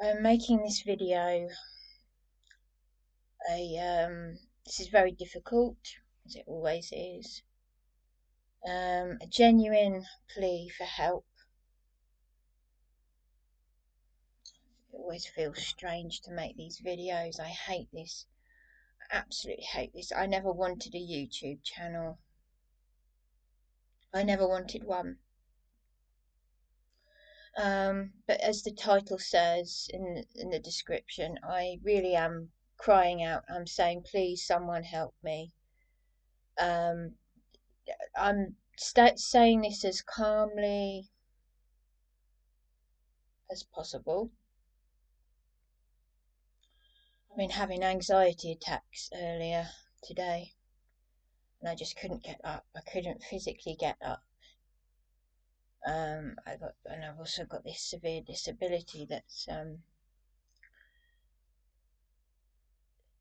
I'm making this video. This is very difficult, as it always is. A genuine plea for help. It always feels strange to make these videos. I hate this. I absolutely hate this. I never wanted a YouTube channel. I never wanted one. But as the title says in the description, I really am crying out. I'm saying, please, someone help me. I'm saying this as calmly as possible. I've been having anxiety attacks earlier today, and I just couldn't get up. I couldn't physically get up. And I've also got this severe disability that's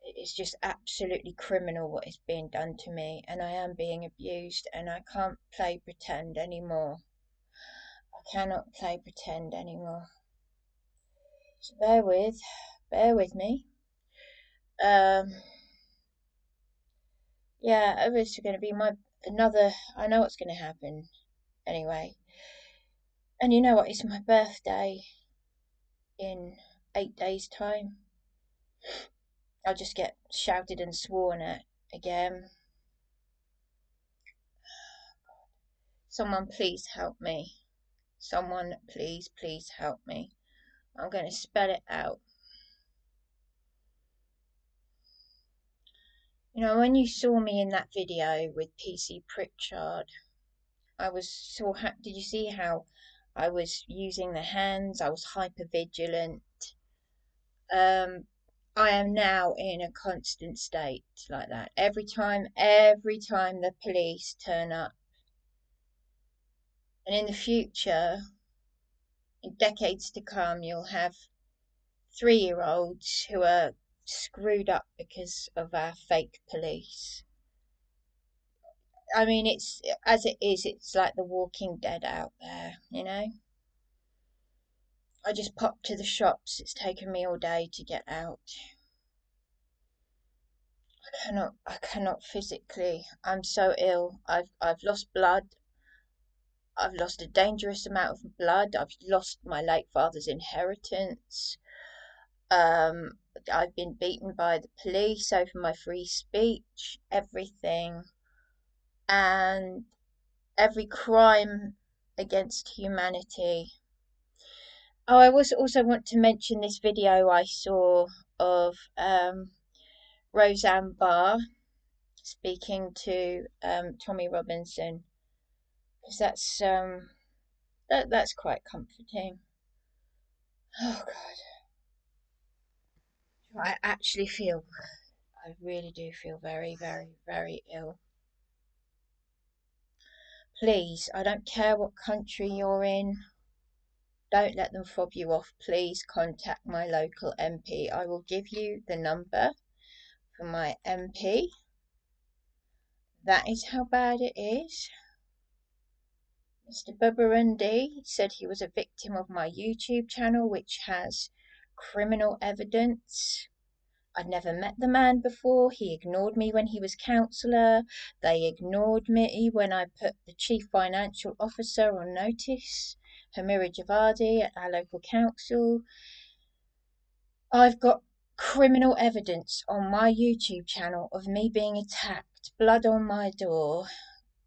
it's just absolutely criminal what is being done to me, and I am being abused, and I can't play pretend anymore. I cannot play pretend anymore. So bear with me. Yeah, it's going to be another. I know what's going to happen anyway. And you know what? It's my birthday in 8 days' time. I'll just get shouted and sworn at again. Someone please help me. Someone please help me. I'm going to spell it out. You know, when you saw me in that video with PC Pritchard, I was so happy. Did you see how I was using the hands? I was hyper vigilant. I am now in a constant state like that. Every time the police turn up. And in the future, in decades to come, you'll have 3-year-olds who are screwed up because of our fake police. I mean, it's as it is, it's like the Walking Dead out there, you know. I just popped to the shops. It's taken me all day to get out. I cannot physically. I'm so ill. I've lost blood. I've lost a dangerous amount of blood. I've lost my late father's inheritance. I've been beaten by the police over my free speech, everything, and every crime against humanity. Oh, I also want to mention this video I saw of Roseanne Barr speaking to Tommy Robinson, because that's quite comforting. Oh God, I actually feel, I really do feel very, very, very ill. Please, I don't care what country you're in. Don't let them fob you off. Please contact my local MP. I will give you the number for my MP. That is how bad it is. Mr. BABARINDE said he was a victim of my YouTube channel, which has criminal evidence. I'd never met the man before. He ignored me when he was councillor. They ignored me when I put the chief financial officer on notice, Hamira Javadi, at our local council. I've got criminal evidence on my YouTube channel of me being attacked, blood on my door,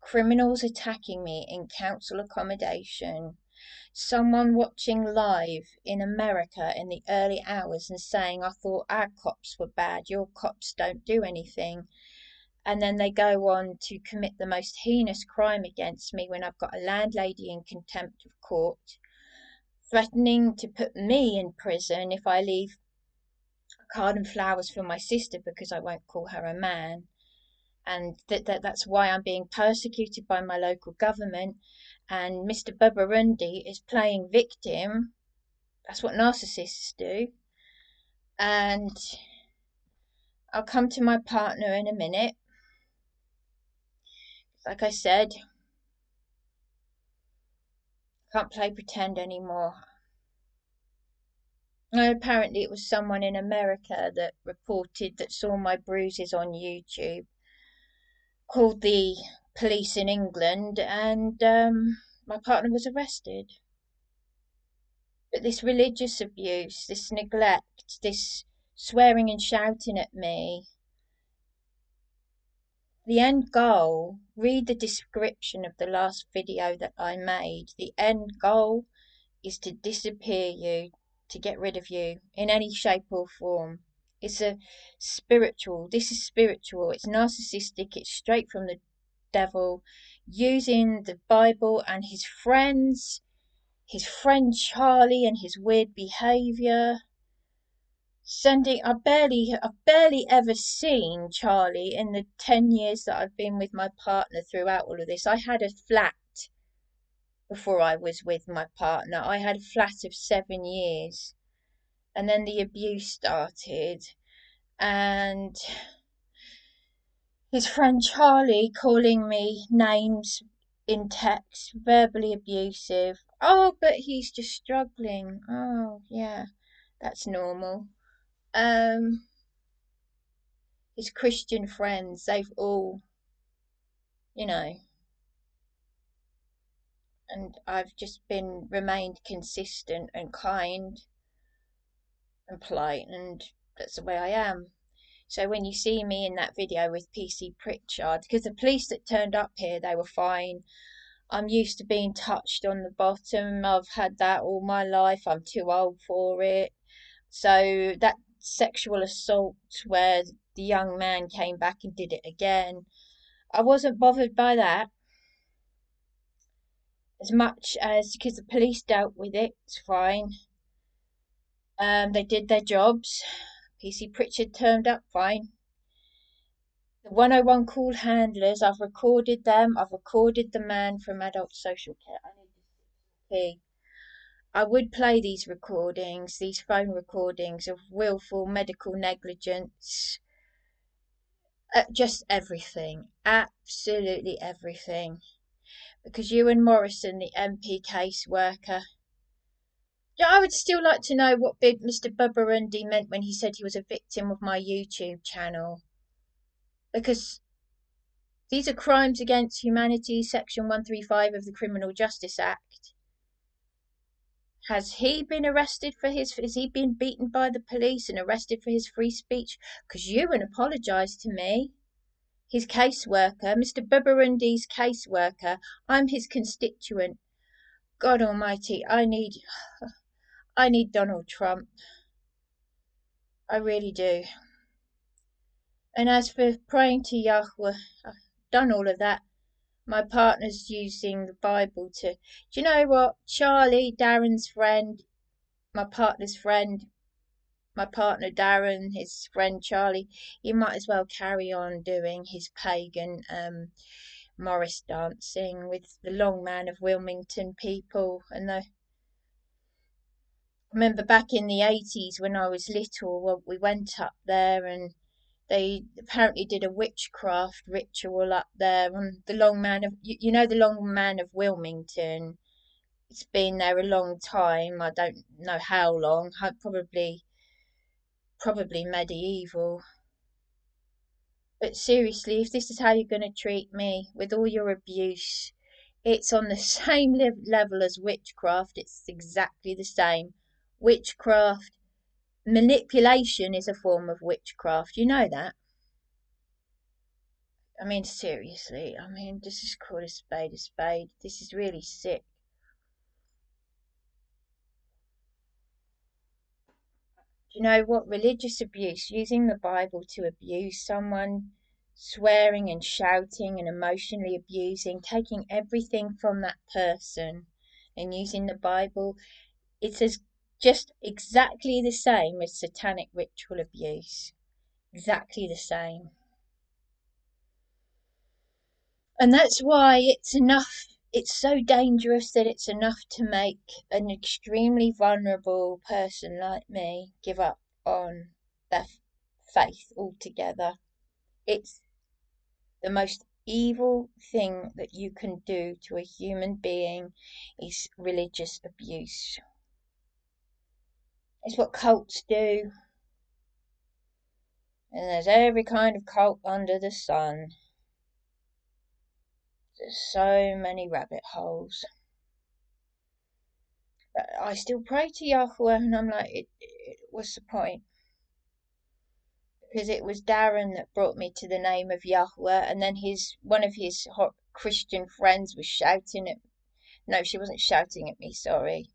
criminals attacking me in council accommodation, someone watching live in America in the early hours and saying, I thought our cops were bad, your cops don't do anything. And then they go on to commit the most heinous crime against me when I've got a landlady in contempt of court, threatening to put me in prison if I leave a card and flowers for my sister because I won't call her a man. And that's why I'm being persecuted by my local government. And Mr. BABARINDE is playing victim. That's what narcissists do. And I'll come to my partner in a minute. Like I said, I can't play pretend anymore. Apparently, it was someone in America that reported that saw my bruises on YouTube, called the police in England, and my partner was arrested. But this religious abuse, this neglect, this swearing and shouting at me, the end goal, read the description of the last video that I made. The end goal is to disappear you, to get rid of you in any shape or form. It's a spiritual, this is spiritual, it's narcissistic, it's straight from the devil, using the Bible and his friends, his friend Charlie and his weird behaviour. I've barely ever seen Charlie in the 10 years that I've been with my partner throughout all of this. I had a flat before I was with my partner. I had a flat of 7 years, and then the abuse started, and his friend Charlie calling me names in text, verbally abusive. Oh, but he's just struggling. Oh, yeah, that's normal. His Christian friends, they've all, you know, and I've just remained consistent and kind and polite, and that's the way I am. So when you see me in that video with PC Pritchard, because the police that turned up here, they were fine. I'm used to being touched on the bottom. I've had that all my life. I'm too old for it. So that sexual assault where the young man came back and did it again, I wasn't bothered by that as much as, because the police dealt with it. It's fine. They did their jobs. PC Pritchard turned up fine. The 101 call handlers, I've recorded them. I've recorded the man from adult social care. I need to see. I would play these recordings, these phone recordings of willful medical negligence, just everything, absolutely everything. Because EUAN Morrison, the MP caseworker, yeah, I would still like to know what big Mr. BABARINDE meant when he said he was a victim of my YouTube channel. Because these are crimes against humanity, Section 135 of the Criminal Justice Act. Has he been arrested for has he been beaten by the police and arrested for his free speech? Because EUAN apologised to me. His caseworker, Mr. Babarinde's caseworker, I'm his constituent. God almighty, I need Donald Trump. I really do. And as for praying to Yahweh, I've done all of that. My partner's using the Bible to... Do you know what? Charlie, Darren's friend, my partner's friend, my partner Darren, his friend Charlie, you might as well carry on doing his pagan Morris dancing with the long man of Wilmington people. And I remember back in the 80s when I was little, well, we went up there and they apparently did a witchcraft ritual up there on the long man of, you know, the long man of Wilmington. It's been there a long time. I don't know how long. Probably medieval. But seriously, if this is how you're going to treat me with all your abuse, it's on the same level as witchcraft. It's exactly the same. Witchcraft, manipulation is a form of witchcraft. You know that. I mean, seriously. I mean, this is called a spade a spade. This is really sick. Do you know what? Religious abuse, using the Bible to abuse someone, swearing and shouting and emotionally abusing, taking everything from that person and using the Bible, it's just exactly the same as satanic ritual abuse. Exactly the same. And that's why it's so dangerous that it's enough to make an extremely vulnerable person like me give up on their faith altogether. It's the most evil thing that you can do to a human being is religious abuse. It's what cults do. And there's every kind of cult under the sun. There's so many rabbit holes. But I still pray to Yahweh, and I'm like, what's the point? Because it was Darren that brought me to the name of Yahweh, and then one of his hot Christian friends was shouting at. No, she wasn't shouting at me. Sorry.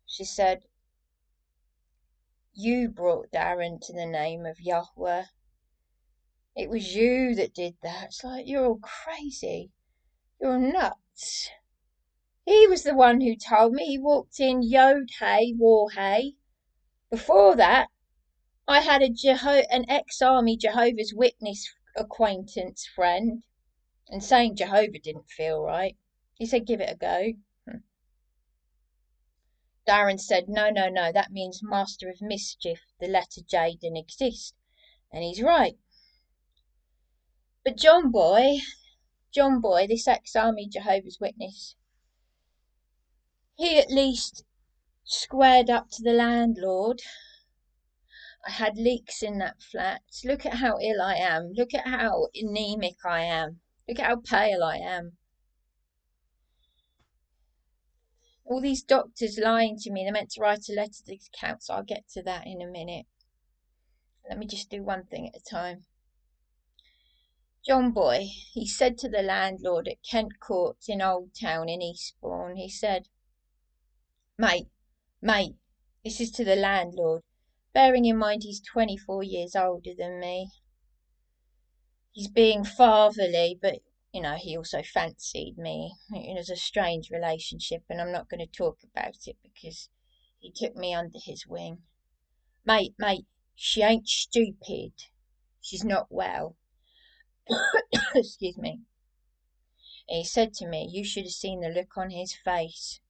She said, "You brought Darren to the name of Yahweh. It was you that did that." It's like, you're all crazy. You're nuts. He was the one who told me. He walked in Yod Hey, War Hey. Before that, I had an ex-army Jehovah's Witness acquaintance friend, and saying Jehovah didn't feel right. He said, "Give it a go." Darren said, "No, no, no, that means Master of Mischief. The letter J didn't exist." And he's right. But John Boy, this ex-army Jehovah's Witness, he at least squared up to the landlord. I had leaks in that flat. Look at how ill I am. Look at how anemic I am. Look at how pale I am. All these doctors lying to me. They're meant to write a letter to the council. I'll get to that in a minute. Let me just do one thing at a time. John Boy, he said to the landlord at Kent Court in Old Town in Eastbourne, he said, mate, this is to the landlord, bearing in mind he's 24 years older than me. He's being fatherly, but, he also fancied me. It was a strange relationship, and I'm not going to talk about it because he took me under his wing. Mate, she ain't stupid. She's not well. Excuse me. And he said to me, you should have seen the look on his face.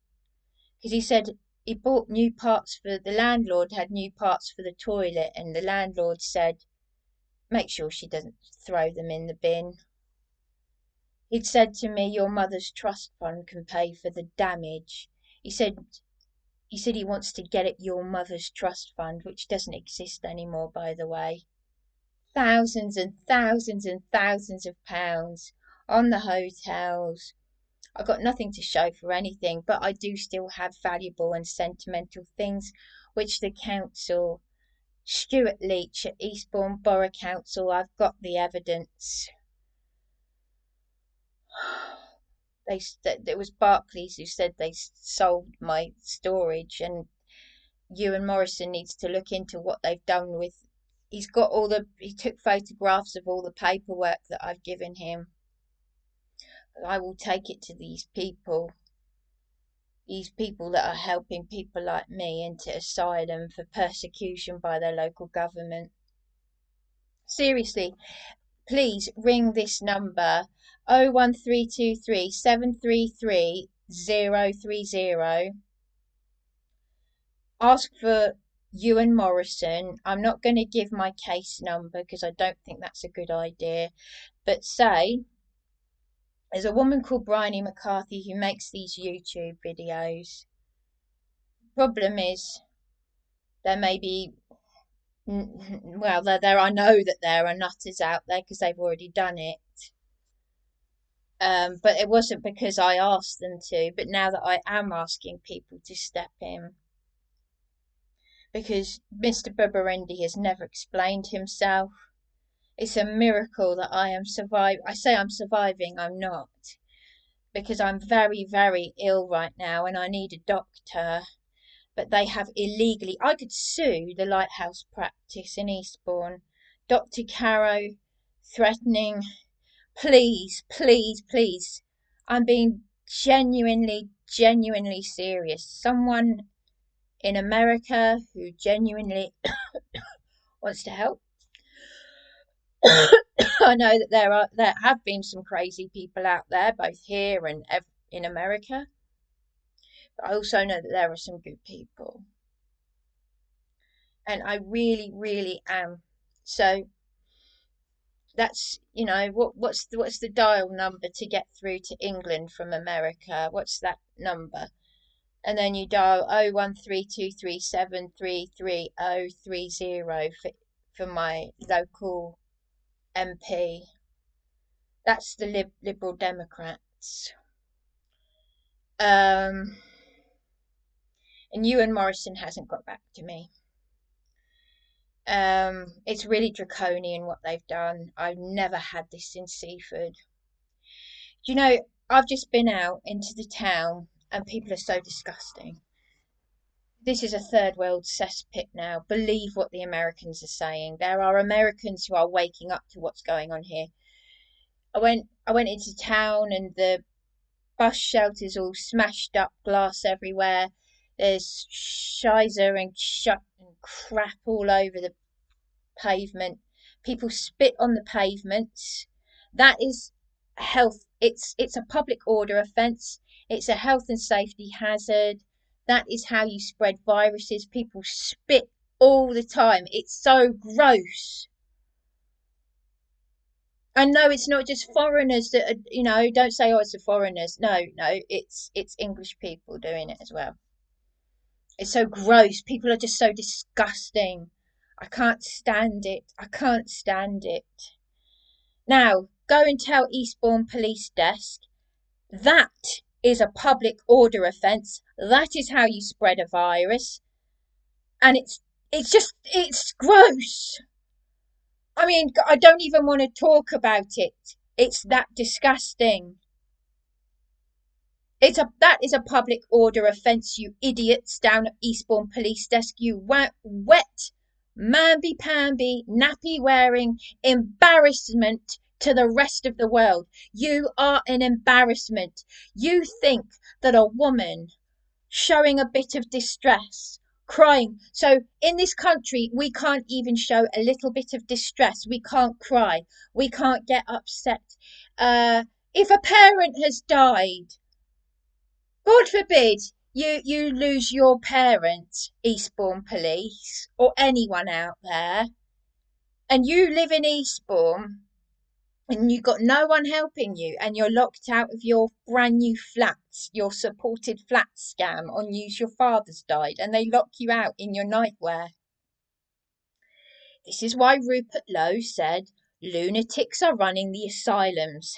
Because he said he bought new parts for the landlord, had new parts for the toilet, and the landlord said, make sure she doesn't throw them in the bin. He'd said to me, your mother's trust fund can pay for the damage. He said he wants to get at your mother's trust fund, which doesn't exist anymore, by the way. Thousands and thousands and thousands of pounds on the hotels. I've got nothing to show for anything, but I do still have valuable and sentimental things, which the council, Stuart Leach at Eastbourne Borough Council, I've got the evidence. It was Barclays who said they sold my storage, and EUAN Morrison needs to look into what they've done with. He took photographs of all the paperwork that I've given him. I will take it to these people that are helping people like me into asylum for persecution by their local government. Seriously, please ring this number 01323 733 030. Ask for EUAN Morrison. I'm not going to give my case number because I don't think that's a good idea, but say there's a woman called Bryony McCarthy who makes these YouTube videos. Problem is, there may be, well, I know that there are nutters out there because they've already done it. But it wasn't because I asked them to, but now that I am asking people to step in. Because Mr. Babarinde has never explained himself. It's a miracle that I am surviving. I say I'm surviving, I'm not. Because I'm very, very ill right now and I need a doctor. But they have illegally, I could sue the Lighthouse practice in Eastbourne. Dr. Caro threatening, please, please, please. I'm being genuinely serious. Someone in America who genuinely wants to help. I know that there have been some crazy people out there, both here and in America. But I also know that there are some good people. And I really, really am. So that's, what's the dial number to get through to England from America? What's that number? and then you dial 01323733030 for my local MP. That's the Liberal Democrats. And EUAN Morrison hasn't got back to me. It's really draconian what they've done. I've never had this in Seaford. Do you know, I've just been out into the town and people are so disgusting. This is a third world cesspit now. Believe what the Americans are saying. There are Americans who are waking up to what's going on here. I went into town and the bus shelters all smashed up, glass everywhere. There's shizer and shut and crap all over the pavement. People spit on the pavements. That is health. It's a public order offence. It's a health and safety hazard. That is how you spread viruses. People spit all the time. It's so gross. And no, it's not just foreigners that are, don't say, oh, it's the foreigners. No, it's English people doing it as well. It's so gross. People are just so disgusting. I can't stand it. I can't stand it. Now, go and tell Eastbourne Police Desk that is a public order offence. That is how you spread a virus. And it's gross. I mean, I don't even want to talk about it. It's that disgusting. That is a public order offence, you idiots down at Eastbourne Police Desk. You wet, mamby-pamby, nappy-wearing embarrassment to the rest of the world. You are an embarrassment. You think that a woman showing a bit of distress, crying. So in this country, we can't even show a little bit of distress. We can't cry. We can't get upset. If a parent has died, God forbid you lose your parent, Eastbourne Police, or anyone out there, and you live in Eastbourne, and you've got no one helping you, and you're locked out of your brand new flat, your supported flat scam on your father's died, and they lock you out in your nightwear. This is why Rupert Lowe said lunatics are running the asylums.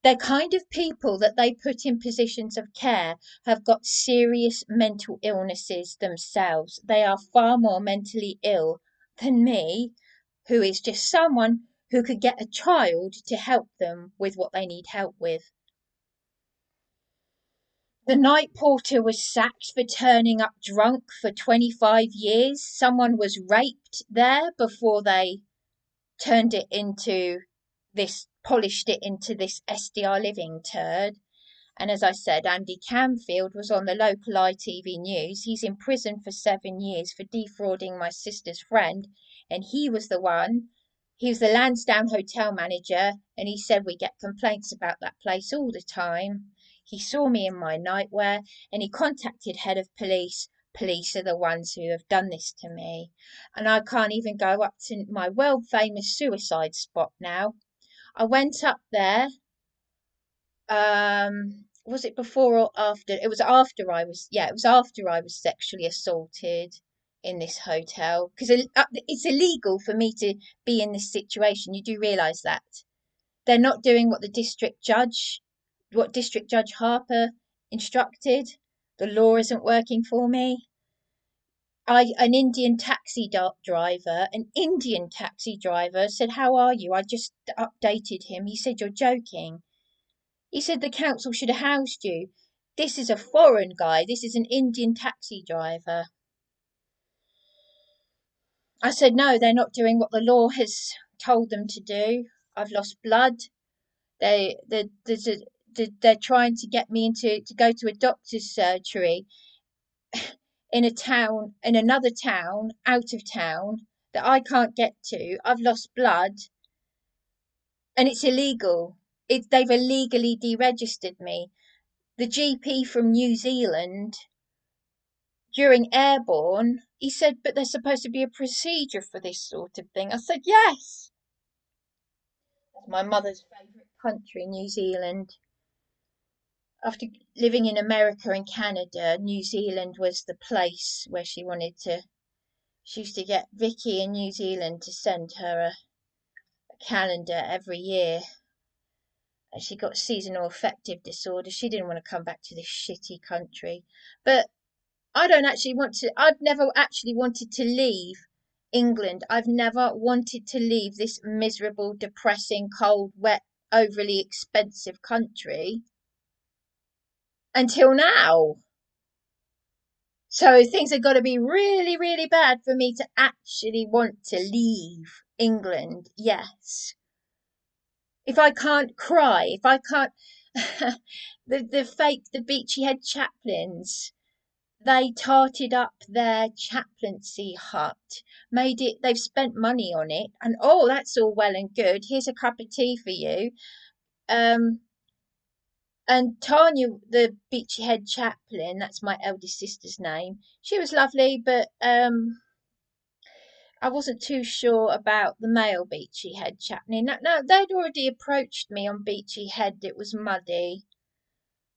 The kind of people that they put in positions of care have got serious mental illnesses themselves. They are far more mentally ill than me, who is just someone who could get a child to help them with what they need help with. The night porter was sacked for turning up drunk for 25 years. Someone was raped there before they polished it into this SDR living turd. And as I said, Andy Camfield was on the local ITV news. He's in prison for 7 years for defrauding my sister's friend. And he was the Lansdowne hotel manager. And he said we get complaints about that place all the time. He saw me in my nightwear and he contacted head of police. Police are the ones who have done this to me. And I can't even go up to my world famous suicide spot now. I went up there. Was it before or after? It was after I was sexually assaulted in this hotel, because it's illegal for me to be in this situation. You do realise that they're not doing what District Judge Harper instructed. The law isn't working for me. An Indian taxi driver said, "How are you?" I just updated him. He said, "You're joking." He said the council should have housed you. This is a foreign guy. This is an Indian taxi driver. I said, no, they're not doing what the law has told them to do. I've lost blood. They're trying to get me to go to a doctor's surgery in another town, out of town, that I can't get to. I've lost blood. And it's illegal. They've illegally deregistered me. The GP from New Zealand, during airborne, he said, but there's supposed to be a procedure for this sort of thing. I said, yes. That's my mother's favourite country, New Zealand. After living in America and Canada, New Zealand was the place where she wanted to. She used to get Vicky in New Zealand to send her a calendar every year. And she got seasonal affective disorder. She didn't want to come back to this shitty country. But I don't actually want to. I've never actually wanted to leave England. I've never wanted to leave this miserable, depressing, cold, wet, overly expensive country until now. So things have got to be really, really bad for me to actually want to leave England. Yes. If I can't cry, if I can't, the beachy head chaplains, they tarted up their chaplaincy hut, made it, they've spent money on it, and oh, that's all well and good. Here's a cup of tea for you. And Tanya, the beachy head chaplain, that's my eldest sister's name, she was lovely, but I wasn't too sure about the male beachy head chaplain. No, they'd already approached me on Beachy Head. It was muddy.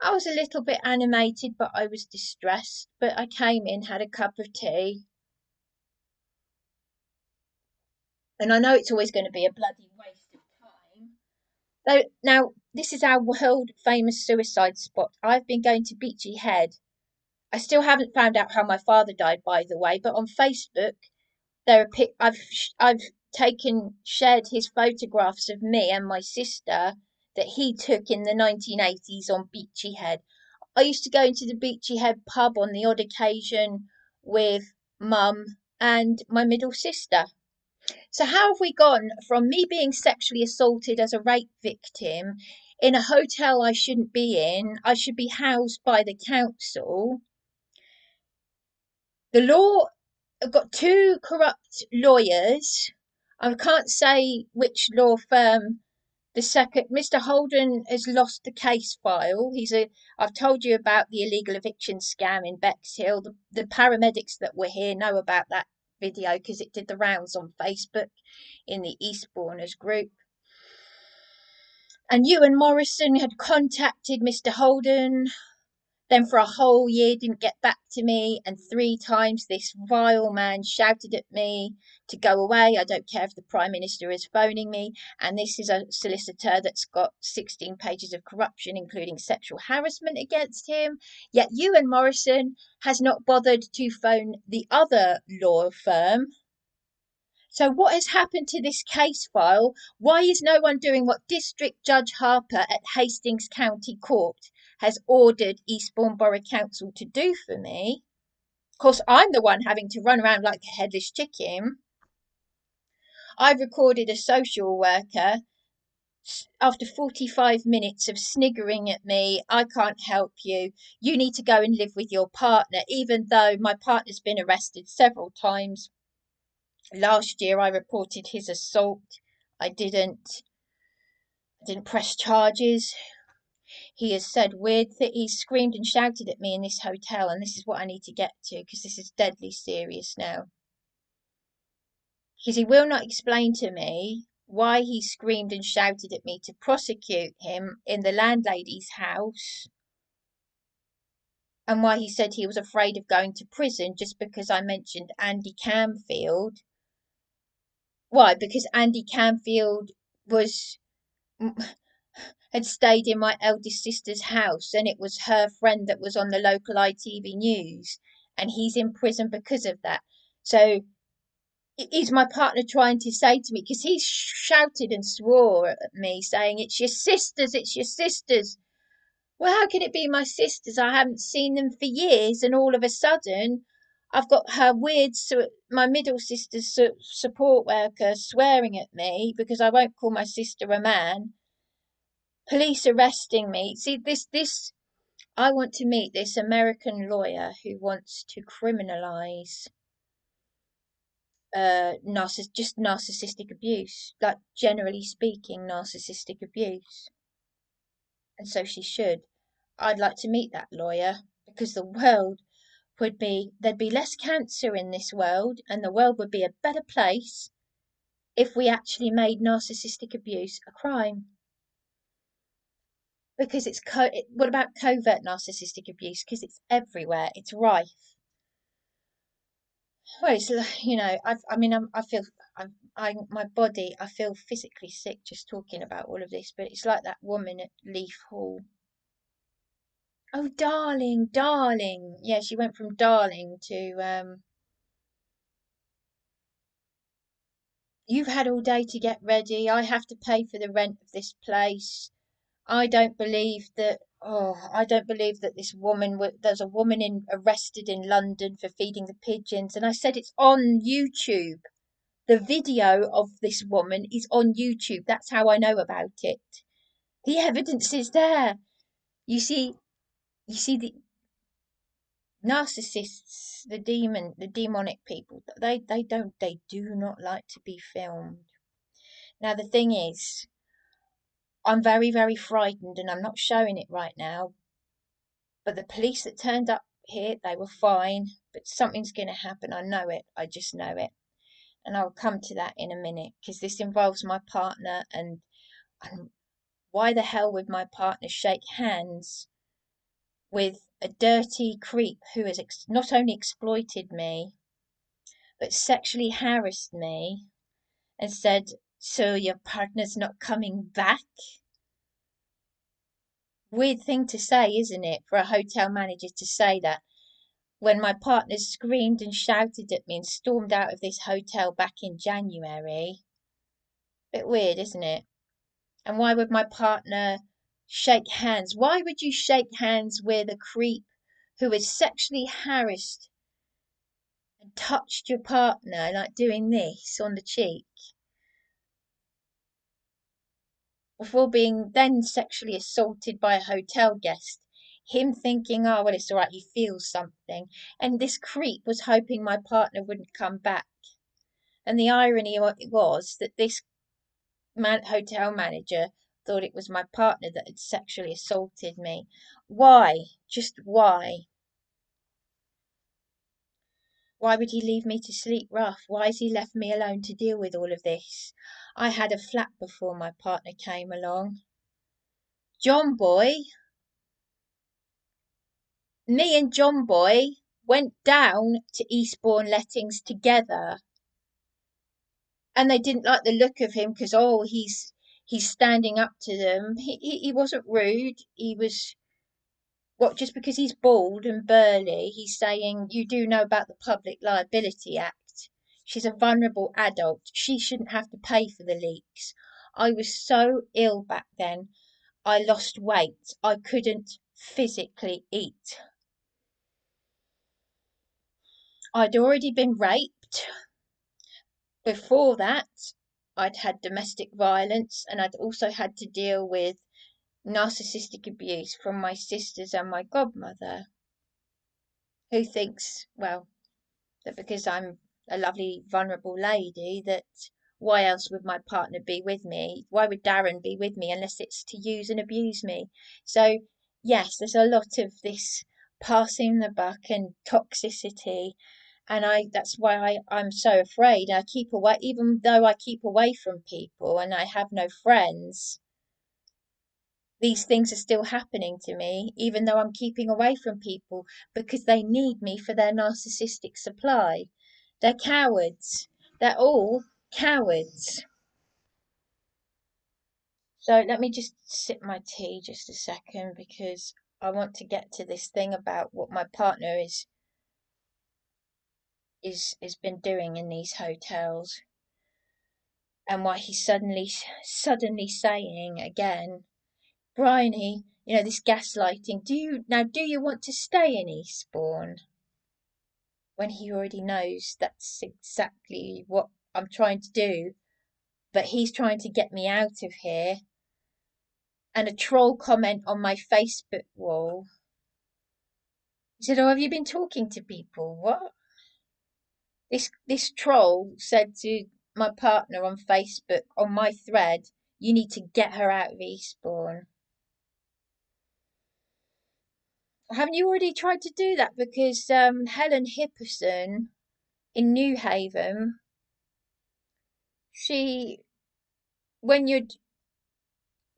I was a little bit animated, but I was distressed. But I came in, had a cup of tea. And I know it's always going to be a bloody waste of time. Now, this is our world famous suicide spot. I've been going to Beachy Head. I still haven't found out how my father died, by the way, but on Facebook, I've shared his photographs of me and my sister that he took in the 1980s on Beachy Head. I used to go into the Beachy Head pub on the odd occasion with Mum and my middle sister. So how have we gone from me being sexually assaulted as a rape victim in a hotel I shouldn't be in? I should be housed by the council. The law, I've got two corrupt lawyers. I can't say which law firm. The second, Mr. Holden has lost the case file. I've told you about the illegal eviction scam in Bexhill. The paramedics that were here know about that video because it did the rounds on Facebook in the EASTBOURNE group. And EUAN Morrison had contacted Mr. Holden, then for a whole year didn't get back to me, and 3 times this vile man shouted at me to go away. I don't care if the Prime Minister is phoning me. And this is a solicitor that's got 16 pages of corruption, including sexual harassment against him. Yet EUAN Morrison has not bothered to phone the other law firm. So what has happened to this case file? Why is no one doing what District Judge Harper at Hastings County Court has ordered Eastbourne Borough Council to do for me? Of course, I'm the one having to run around like a headless chicken. I've recorded a social worker after 45 minutes of sniggering at me. I can't help you. You need to go and live with your partner, even though my partner's been arrested several times. Last year I reported his assault. I didn't press charges. He has said weird that he screamed and shouted at me in this hotel, and this is what I need to get to because this is deadly serious now. Because he will not explain to me why he screamed and shouted at me to prosecute him in the landlady's house, and why he said he was afraid of going to prison just because I mentioned Andy Camfield. Why? Because Andy Camfield had stayed in my eldest sister's house, and it was her friend that was on the local ITV news, and he's in prison because of that. So is my partner trying to say to me, because he shouted and swore at me saying, it's your sisters, it's your sisters. Well, how can it be my sisters? I haven't seen them for years, and all of a sudden I've got my middle sister's support worker swearing at me because I won't call my sister a man. Police arresting me. See, I want to meet this American lawyer who wants to criminalize just narcissistic abuse, like generally speaking, narcissistic abuse. And so she should. I'd like to meet that lawyer because there'd be less cancer in this world, and the world would be a better place if we actually made narcissistic abuse a crime. Because it's what about covert narcissistic abuse? Because it's everywhere. It's rife. Well, it's I mean, I feel, my body, I feel physically sick just talking about all of this. But it's like that woman at Leaf Hall. Oh, darling, darling. Yeah, she went from darling to you've had all day to get ready. I have to pay for the rent of this place. I don't believe that. Oh, I don't believe that this woman. There's a woman arrested in London for feeding the pigeons, and I said it's on YouTube. The video of this woman is on YouTube. That's how I know about it. The evidence is there. You see, the narcissists, the demonic people. They do not like to be filmed. Now the thing is, I'm very, very frightened, and I'm not showing it right now. But the police that turned up here, they were fine. But something's going to happen. I know it. I just know it. And I'll come to that in a minute because this involves my partner. And why the hell would my partner shake hands with a dirty creep who has not only exploited me, but sexually harassed me and said, "So your partner's not coming back?" Weird thing to say, isn't it, for a hotel manager to say that when my partner screamed and shouted at me and stormed out of this hotel back in January. Bit weird, isn't it? And why would my partner shake hands? Why would you shake hands with a creep who has sexually harassed and touched your partner, like doing this on the cheek, before being then sexually assaulted by a hotel guest? Him thinking, oh, well, it's all right, he feels something. And this creep was hoping my partner wouldn't come back. And the irony was that this hotel manager thought it was my partner that had sexually assaulted me. Why? Just why? Why would he leave me to sleep rough? Why has he left me alone to deal with all of this? I had a flat before my partner came along. John Boy, me and John Boy went down to Eastbourne Lettings together, and they didn't like the look of him because he's standing up to them. He wasn't rude. He was, what, just because he's bald and burly, he's saying, you do know about the Public Liability Act. She's a vulnerable adult. She shouldn't have to pay for the leaks. I was so ill back then. I lost weight. I couldn't physically eat. I'd already been raped. Before that, I'd had domestic violence, and I'd also had to deal with narcissistic abuse from my sisters and my godmother, who thinks, well, that because I'm a lovely, vulnerable lady, that why else would my partner be with me? Why would Darren be with me unless it's to use and abuse me? So, yes, there's a lot of this passing the buck and toxicity. And that's why I'm so afraid. I keep away, even though I keep away from people and I have no friends. These things are still happening to me, even though I'm keeping away from people because they need me for their narcissistic supply. They're cowards. They're all cowards. So let me just sip my tea just a second because I want to get to this thing about what my partner is been doing in these hotels and why he's suddenly saying again, Bryony, this gaslighting. Do you want to stay in Eastbourne? When he already knows that's exactly what I'm trying to do, but he's trying to get me out of here. And a troll comment on my Facebook wall. He said, "Oh, have you been talking to people?" What? This troll said to my partner on Facebook on my thread, "You need to get her out of Eastbourne." Haven't you already tried to do that? Because Helen Hipperson in New Haven, she when you'd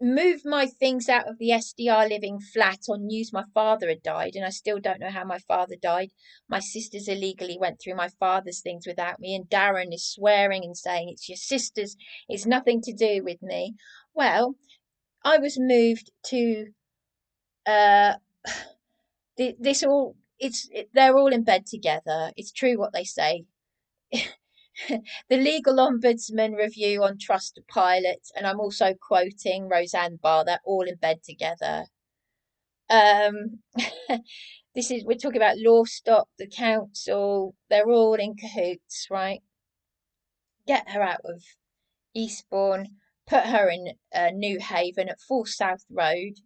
moved my things out of the SDR living flat on news my father had died, and I still don't know how my father died. My sisters illegally went through my father's things without me, and Darren is swearing and saying it's your sisters, it's nothing to do with me. Well, I was moved to uh this all they're all in bed together. It's true what they say. The legal ombudsman review on Trustpilot, and I'm also quoting Roseanne Barr, they're all in bed together. Um, we're talking about Law Stop, the council, they're all in cahoots, right? Get her out of Eastbourne, put her in New Haven at 4 South Road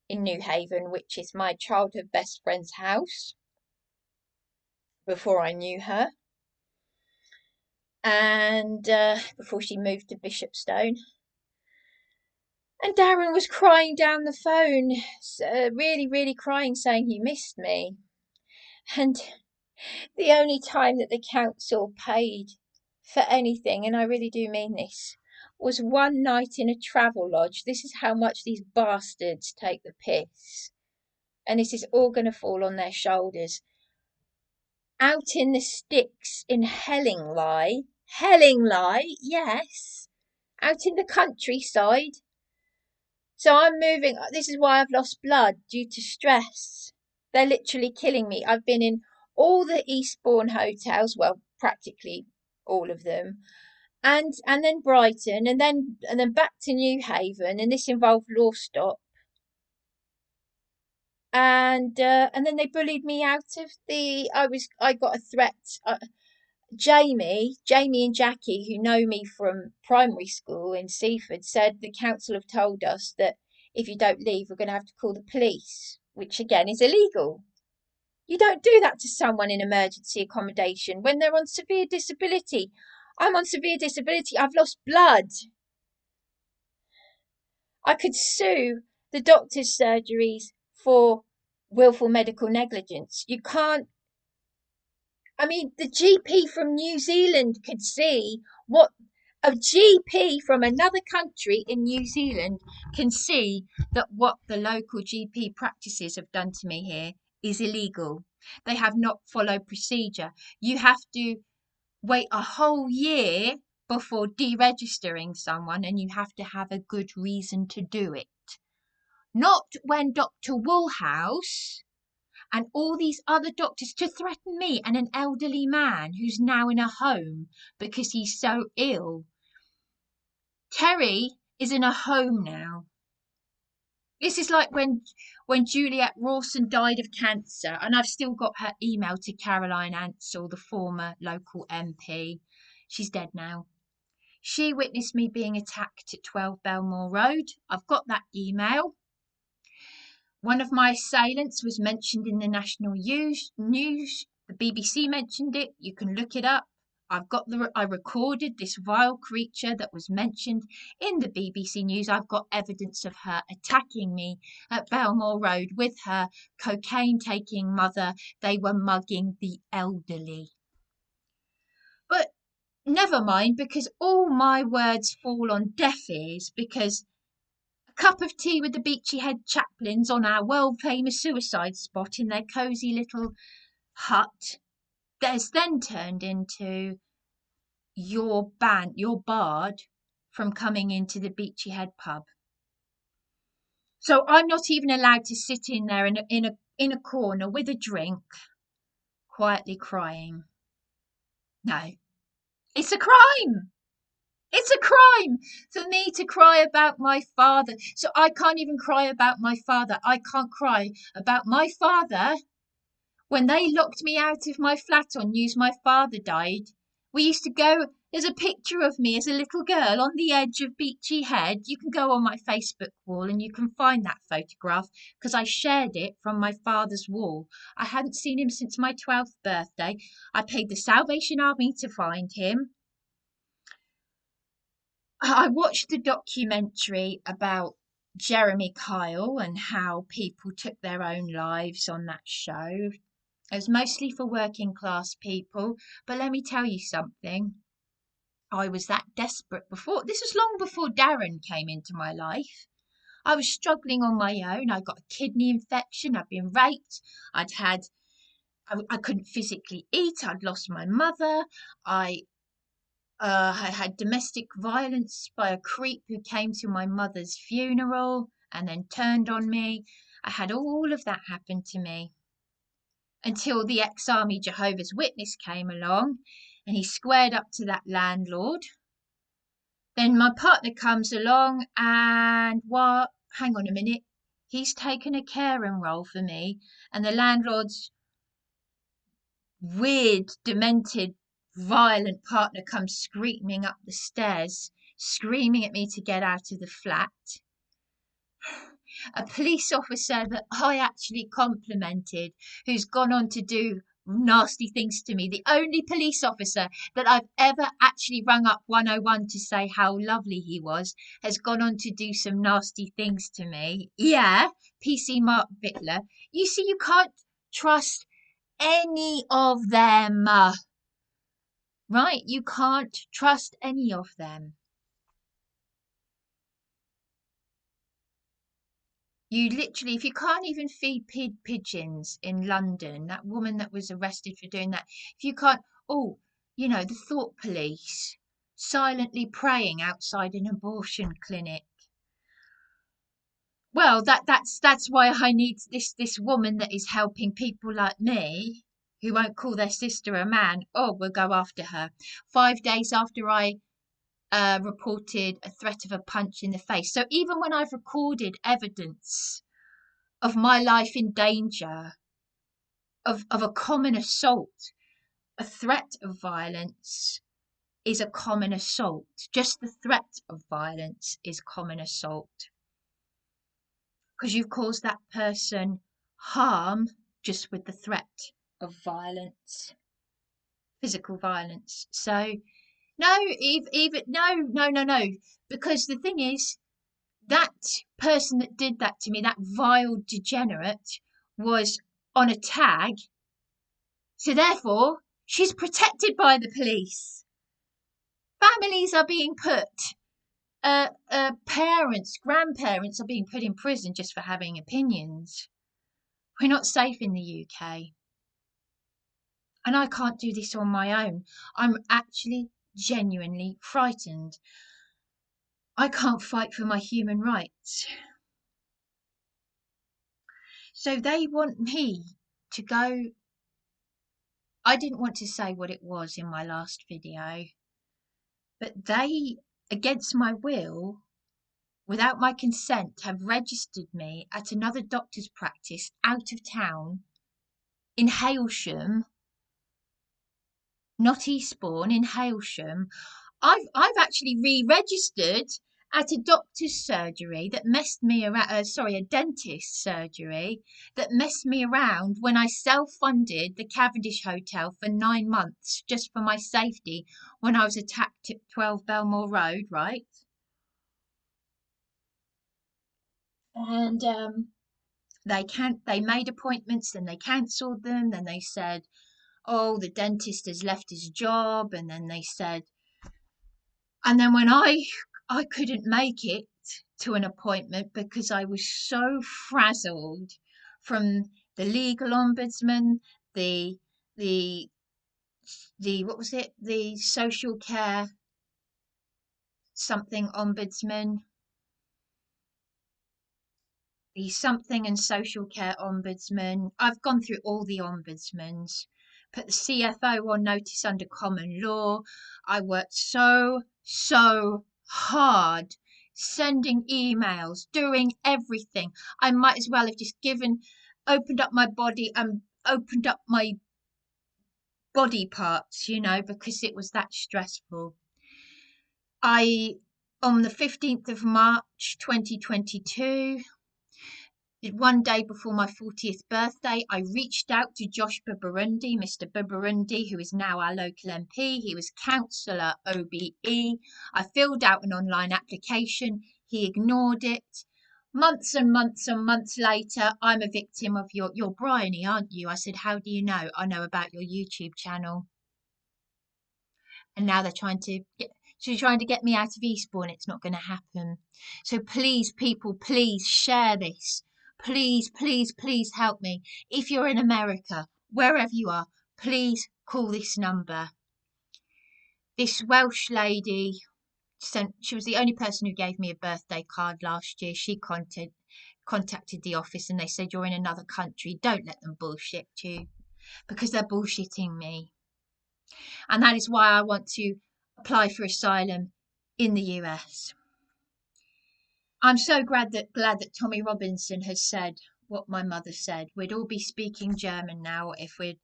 in New Haven, which is my childhood best friend's house before I knew her, and before she moved to Bishopstone. And Darren was crying down the phone, really, really crying, saying he missed me. And the only time that the council paid for anything, and I really do mean this, was one night in a travel lodge. This is how much these bastards take the piss. And this is all going to fall on their shoulders. Out in the sticks in Hellingly, yes, out in the countryside. So I'm moving. This is why I've lost blood due to stress. They're literally killing me. I've been in all the Eastbourne hotels, well, practically all of them, and then Brighton, and then back to New Haven, and this involved Law Stop. And then they bullied me out of the. I got a threat. Jamie and Jackie, who know me from primary school in Seaford, said the council have told us that if you don't leave, we're going to have to call the police, which again is illegal. You don't do that to someone in emergency accommodation when they're on severe disability. I'm on severe disability. I've lost blood. I could sue the doctor's surgeries for willful medical negligence. You can't. I mean, the GP from New Zealand could see what a GP from another country in New Zealand can see that what the local GP practices have done to me here is illegal. They have not followed procedure. You have to wait a whole year before deregistering someone, and you have to have a good reason to do it. Not when Dr. Woolhouse and all these other doctors to threaten me and an elderly man who's now in a home because he's so ill. Terry is in a home now. This is like when Juliet Rawson died of cancer, and I've still got her email to Caroline Ansell, the former local MP. She's dead now. She witnessed me being attacked at 12 Belmore Road. I've got that email. One of my assailants was mentioned in the national news. The BBC mentioned it. You can look it up. I recorded this vile creature that was mentioned in the BBC News. I've got evidence of her attacking me at Belmore Road with her cocaine-taking mother. They were mugging the elderly. But never mind, because all my words fall on deaf ears, because a cup of tea with the Beachy Head chaplains on our world-famous suicide spot in their cosy little hut, there's then turned into you're barred from coming into the Beachy Head pub. So I'm not even allowed to sit in there in a corner with a drink, quietly crying. No, it's a crime. It's a crime for me to cry about my father. So I can't even cry about my father. I can't cry about my father. When they locked me out of my flat on news my father died, we used to go, there's a picture of me as a little girl on the edge of Beachy Head. You can go on my Facebook wall and you can find that photograph because I shared it from my father's wall. I hadn't seen him since my 12th birthday. I paid the Salvation Army to find him. I watched the documentary about Jeremy Kyle and how people took their own lives on that show. It was mostly for working class people, but let me tell you something. I was that desperate before. This was long before Darren came into my life. I was struggling on my own. I got a kidney infection. I'd been raped. I couldn't physically eat. I'd lost my mother. I I had domestic violence by a creep who came to my mother's funeral and then turned on me. I had all of that happen to me until the ex-army Jehovah's Witness came along and he squared up to that landlord. Then my partner comes along and what? Hang on a minute. He's taken a caring role for me, and the landlord's weird, demented, violent partner comes screaming up the stairs, screaming at me to get out of the flat. A police officer that I actually complimented, who's gone on to do nasty things to me. The only police officer that I've ever actually rung up 101 to say how lovely he was, has gone on to do some nasty things to me. Yeah, PC Mark Bittler. You see, you can't trust any of them. Right? You can't trust any of them. You literally, if you can't even feed pigeons in London, that woman that was arrested for doing that, if you can't, the thought police silently praying outside an abortion clinic. Well, that's why I need this woman that is helping people like me who won't call their sister a man. Oh, we'll go after her. 5 days after I reported a threat of a punch in the face. So even when I've recorded evidence of my life in danger, of a common assault, a threat of violence is a common assault. Just the threat of violence is common assault. Because you've caused that person harm just with the threat of violence, physical violence. So no, no. Because the thing is, that person that did that to me, that vile degenerate, was on a tag. So therefore, she's protected by the police. Families are being put, parents, grandparents are being put in prison just for having opinions. We're not safe in the UK. And I can't do this on my own. I'm actually genuinely frightened. I can't fight for my human rights. So they want me to go. I didn't want to say what it was in my last video, but they, against my will, without my consent, have registered me at another doctor's practice out of town in Hailsham, not Eastbourne, in Hailsham. I've actually re-registered at a doctor's surgery that messed me around, a dentist surgery that messed me around when I self-funded the Cavendish Hotel for 9 months just for my safety when I was attacked at 12 Belmore Road, right? And they made appointments, then they cancelled them, then they said, oh, the dentist has left his job, and then they said, and then when I couldn't make it to an appointment because I was so frazzled from the legal ombudsman, the what was it, the social care something ombudsman, the something and social care ombudsman. I've gone through all the ombudsmans, put the CFO on notice under common law. I worked so hard, sending emails, doing everything. I might as well have just opened up my body and opened up my body parts, because it was that stressful. On the 15th of March 2022, one day before my 40th birthday, I reached out to Josh Babarinde, Mr. Babarinde, who is now our local MP. He was councillor OBE. I filled out an online application. He ignored it. Months and months and months later, I'm a victim of you're Bryony, aren't you? I said, how do you know? I know about your YouTube channel. And now they're trying to get. She's trying to get me out of Eastbourne. It's not going to happen. So please, people, please share this. Please, please, please help me. If you're in America, wherever you are, please call this number. This Welsh lady she was the only person who gave me a birthday card last year. She contacted the office and they said, you're in another country. Don't let them bullshit you, because they're bullshitting me. And that is why I want to apply for asylum in the US. I'm so glad that Tommy Robinson has said what my mother said. We'd all be speaking German now if they'd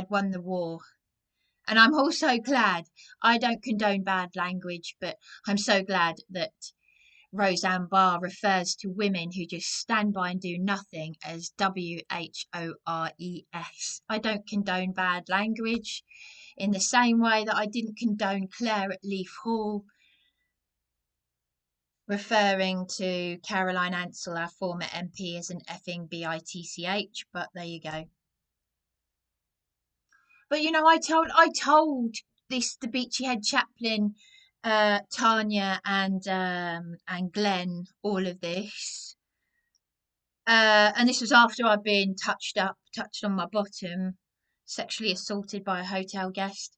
won the war. And I'm also glad, I don't condone bad language, but I'm so glad that Roseanne Barr refers to women who just stand by and do nothing as WHORES. I don't condone bad language in the same way that I didn't condone Claire at Leaf Hall referring to Caroline Ansell, our former MP, as an effing bitch, but there you go. But you know, I told the Beachy Head chaplain, Tanya and Glenn, all of this, and this was after I'd been touched on my bottom, sexually assaulted by a hotel guest,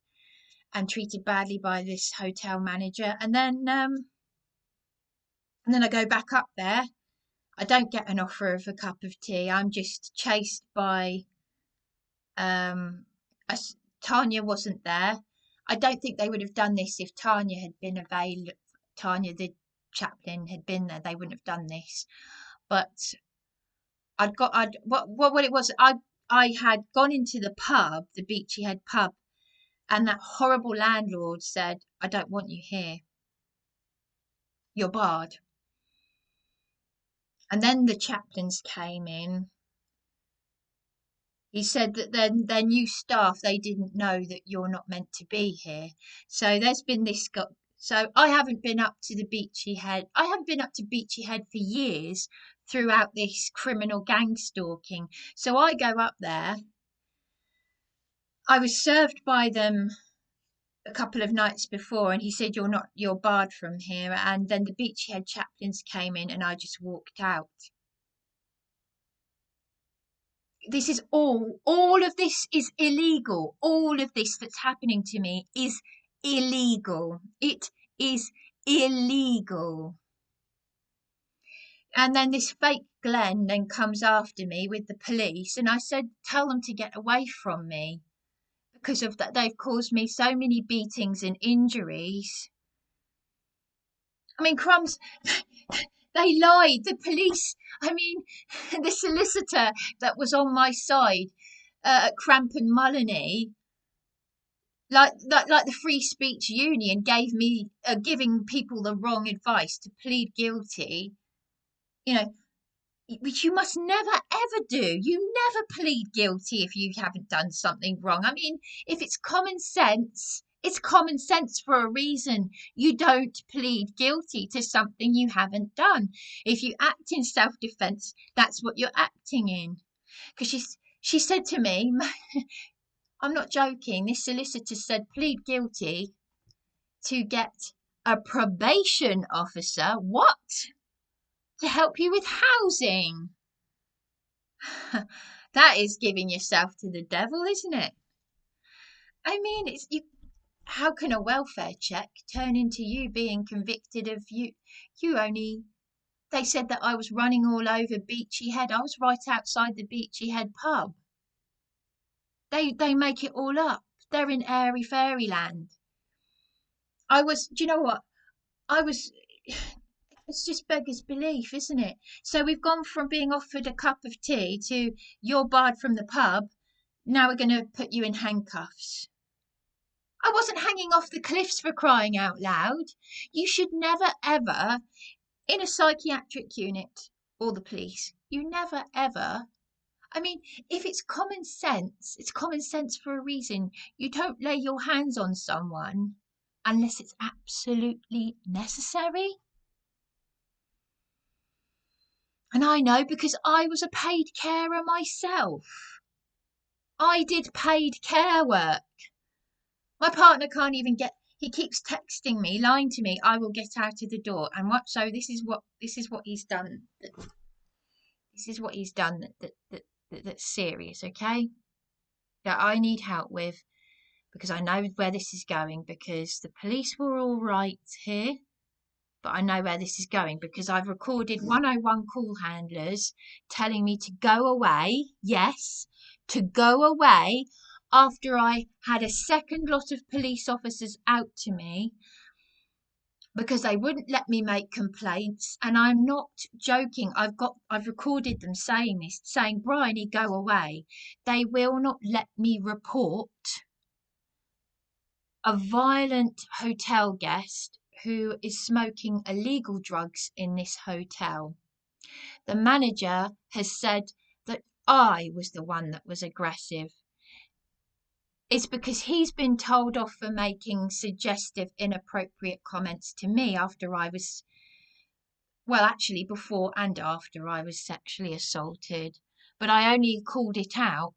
and treated badly by this hotel manager, and then I go back up there. I don't get an offer of a cup of tea. I'm just chased by Tanya wasn't there. I don't think they would have done this if Tanya had been available. Tanya, the chaplain, had been there. They wouldn't have done this. But what it was. I had gone into the pub, the Beachy Head pub, and that horrible landlord said, "I don't want you here. You're barred." And then the chaplains came in. He said that their new staff, they didn't know that you're not meant to be here. So there's been this. So I haven't been up to the Beachy Head. I haven't been up to Beachy Head for years throughout this criminal gang stalking. So I go up there. I was served by them a couple of nights before, and he said, you're barred from here. And then the Beachy Head chaplains came in, and I just walked out. This is all of this is illegal. All of this that's happening to me is illegal. It is illegal. And then this fake Glenn then comes after me with the police, and I said, tell them to get away from me, because of that they've caused me so many beatings and injuries. I mean, crumbs. They lied. The police, I mean, the solicitor that was on my side at Cramp and Mullany, like the Free Speech Union, giving people the wrong advice to plead guilty, you know, which you must never ever do. You never plead guilty if you haven't done something wrong. I mean, if it's common sense, it's common sense for a reason. You don't plead guilty to something you haven't done. If you act in self-defense, that's what you're acting in. Because she said to me, I'm not joking, this solicitor said, plead guilty to get a probation officer. What? To help you with housing. That is giving yourself to the devil, isn't it? I mean, how can a welfare check turn into you being convicted of they said that I was running all over Beachy Head. I was right outside the Beachy Head pub. They make it all up. They're in airy fairyland. Do you know what? It's just beggars belief, isn't it? So we've gone from being offered a cup of tea to you're barred from the pub. Now we're going to put you in handcuffs. I wasn't hanging off the cliffs, for crying out loud. You should never ever, in a psychiatric unit or the police, you never ever. I mean, if it's common sense for a reason. You don't lay your hands on someone unless it's absolutely necessary. And I know because I was a paid carer myself. I did paid care work. My partner can't even get, He keeps texting me, lying to me, I will get out of the door. And what? So this is what he's done. This is what he's done that's serious, okay? That I need help with, because I know where this is going, because the police were all right here, but I know where this is going because I've recorded 101 call handlers telling me to go away. Yes, to go away after I had a second lot of police officers out to me because they wouldn't let me make complaints. And I'm not joking. I've recorded them saying this, saying, Bryony, go away. They will not let me report a violent hotel guest who is smoking illegal drugs in this hotel. The manager has said that I was the one that was aggressive. It's because he's been told off for making suggestive, inappropriate comments to me after I was, well, actually before and after I was sexually assaulted. But I only called it out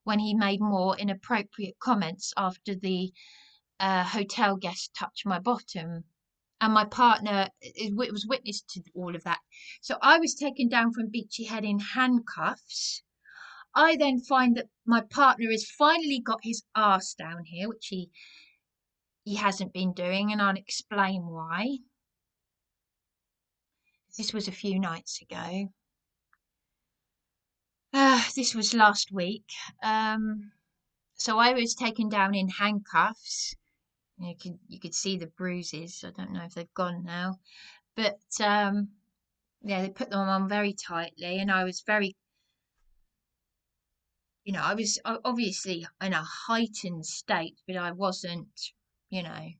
when he made more inappropriate comments after the hotel guest touched my bottom. And my partner was witness to all of that. So I was taken down from Beachy Head in handcuffs. I then find that my partner has finally got his arse down here, which he hasn't been doing, and I'll explain why. This was a few nights ago. This was last week. So I was taken down in handcuffs. You could see the bruises. I don't know if they've gone now, but yeah, they put them on very tightly, and I was very, I was obviously in a heightened state, but I wasn't, I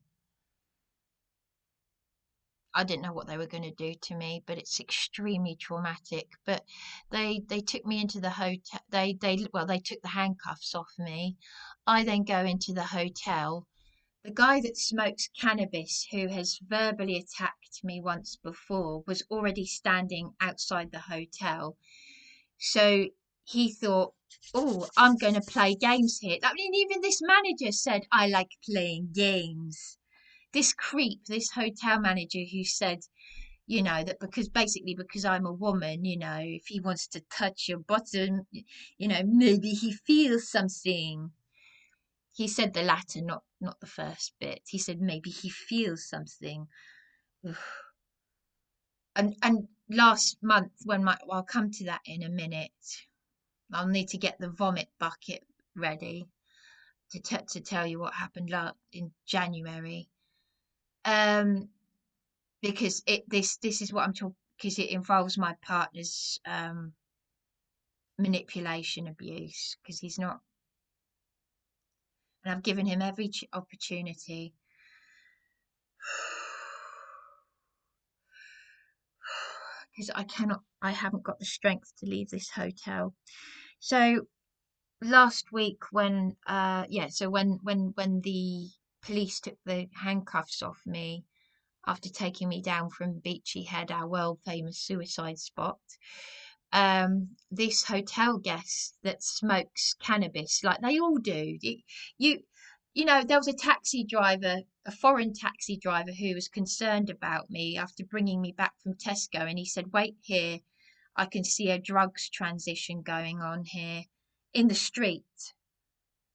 didn't know what they were going to do to me, but it's extremely traumatic. But they took me into the hotel. They took the handcuffs off me. I then go into the hotel. The guy that smokes cannabis, who has verbally attacked me once before, was already standing outside the hotel. So he thought, oh, I'm going to play games here. I mean, even this manager said, I like playing games. This creep, this hotel manager who said, that because I'm a woman, if he wants to touch your bottom, maybe he feels something. He said the latter, not the first bit. He said maybe he feels something. And last month I'll come to that in a minute. I'll need to get the vomit bucket ready to tell you what happened in January. Because this is what I'm talking, because it involves my partner's manipulation, abuse, because he's not, and I've given him every opportunity. Because I haven't got the strength to leave this hotel. So last week when the police took the handcuffs off me after taking me down from Beachy Head, our world famous suicide spot, this hotel guest that smokes cannabis, like they all do, there was a taxi driver, a foreign taxi driver, who was concerned about me after bringing me back from Tesco, and he said, wait here, I can see a drugs transition going on here in the street.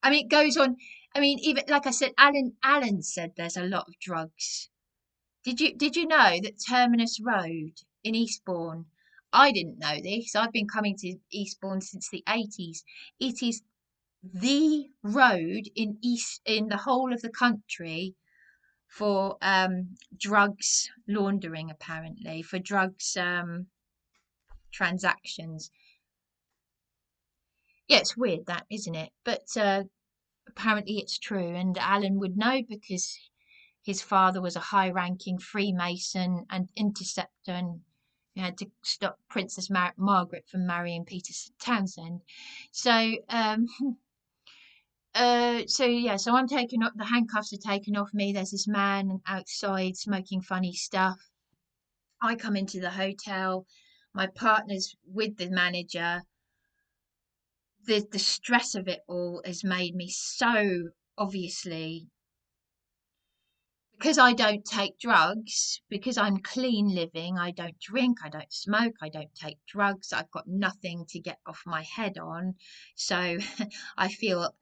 I mean, it goes on. I mean, even like I said, Alan said there's a lot of drugs. Did you know that Terminus Road in Eastbourne? I didn't know this. I've been coming to Eastbourne since the 80s. It is the road in the whole of the country for drugs laundering, apparently, for drugs transactions. Yeah, it's weird that, isn't it? But apparently it's true, and Alan would know because his father was a high-ranking Freemason and interceptor, and he had to stop Princess Margaret from marrying Peter Townsend. So so I'm taken up. The handcuffs are taken off me. There's this man outside smoking funny stuff. I come into the hotel. My partner's with the manager. The stress of it all has made me so obviously because I don't take drugs, because I'm clean living, I don't drink, I don't smoke, I don't take drugs, I've got nothing to get off my head on. So I feel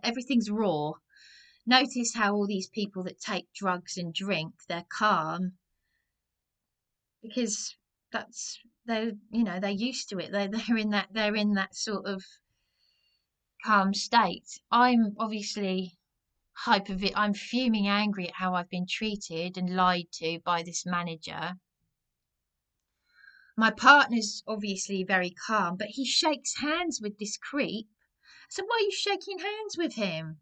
everything's raw. Notice how all these people that take drugs and drink, they're calm because that's they're used to it. They're in that sort of calm state. I'm obviously I'm fuming angry at how I've been treated and lied to by this manager. My partner's obviously very calm, but he shakes hands with this creep. So why are you shaking hands with him?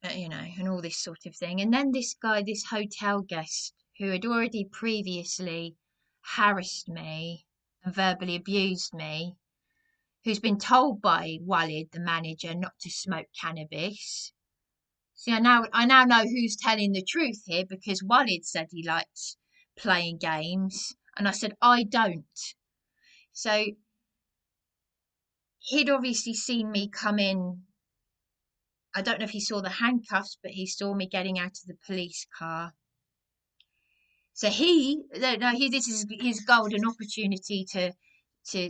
And all this sort of thing. And then this guy, this hotel guest, who had already previously harassed me and verbally abused me, who's been told by Walid, the manager, not to smoke cannabis. See, I now know who's telling the truth here because Walid said he likes playing games, and I said I don't. So he'd obviously seen me come in. I don't know if he saw the handcuffs, but he saw me getting out of the police car. So this is his golden opportunity to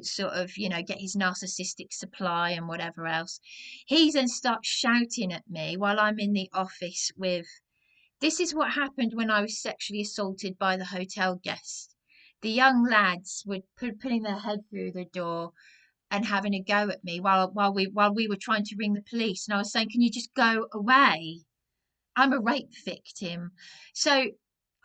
sort of get his narcissistic supply and whatever else. He then starts shouting at me while I'm in the office with. This is what happened when I was sexually assaulted by the hotel guest. The young lads were putting their head through the door and having a go at me while we were trying to ring the police. And I was saying, "Can you just go away? I'm a rape victim." So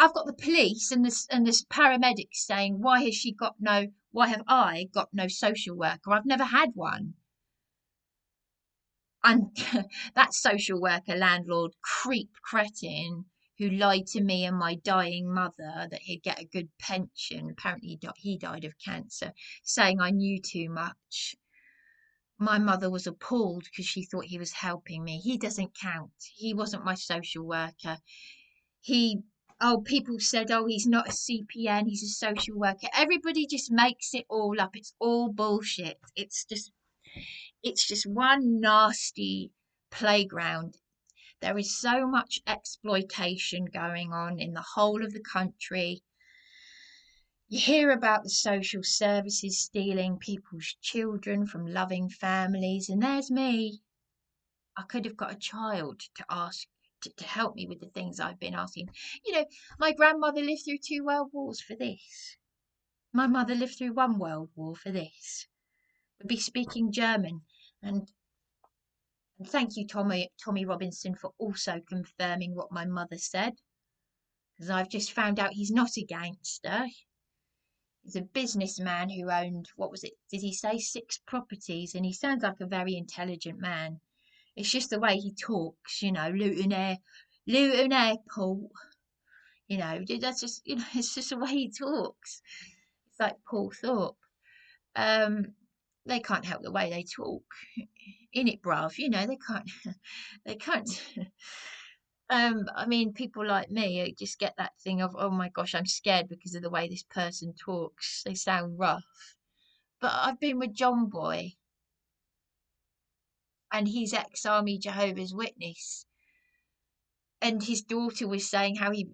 I've got the police and this paramedic saying, why have I got no social worker? I've never had one. And that social worker landlord cretin who lied to me and my dying mother that he'd get a good pension. Apparently he died of cancer, saying I knew too much. My mother was appalled because she thought he was helping me. He doesn't count. He wasn't my social worker. People said, he's not a CPN, he's a social worker. Everybody just makes it all up. It's all bullshit. It's just one nasty playground. There is so much exploitation going on in the whole of the country. You hear about the social services stealing people's children from loving families, and there's me. I could have got a child to ask to help me with the things I've been asking. My grandmother lived through 2 world wars for this. My mother lived through 1 world war for this. Would be speaking German. And thank you, Tommy Robinson, for also confirming what my mother said. Because I've just found out he's not a gangster. He's a businessman who owned, what was it? Did he say 6 properties? And he sounds like a very intelligent man. It's just the way he talks, Luton Airport. That's just, it's just the way he talks. It's like Paul Thorpe. They can't help the way they talk. In it, bruv. They can't. I mean, people like me just get that thing of, oh my gosh, I'm scared because of the way this person talks. They sound rough. But I've been with John Boy, and he's ex-Army Jehovah's Witness. And his daughter was saying how he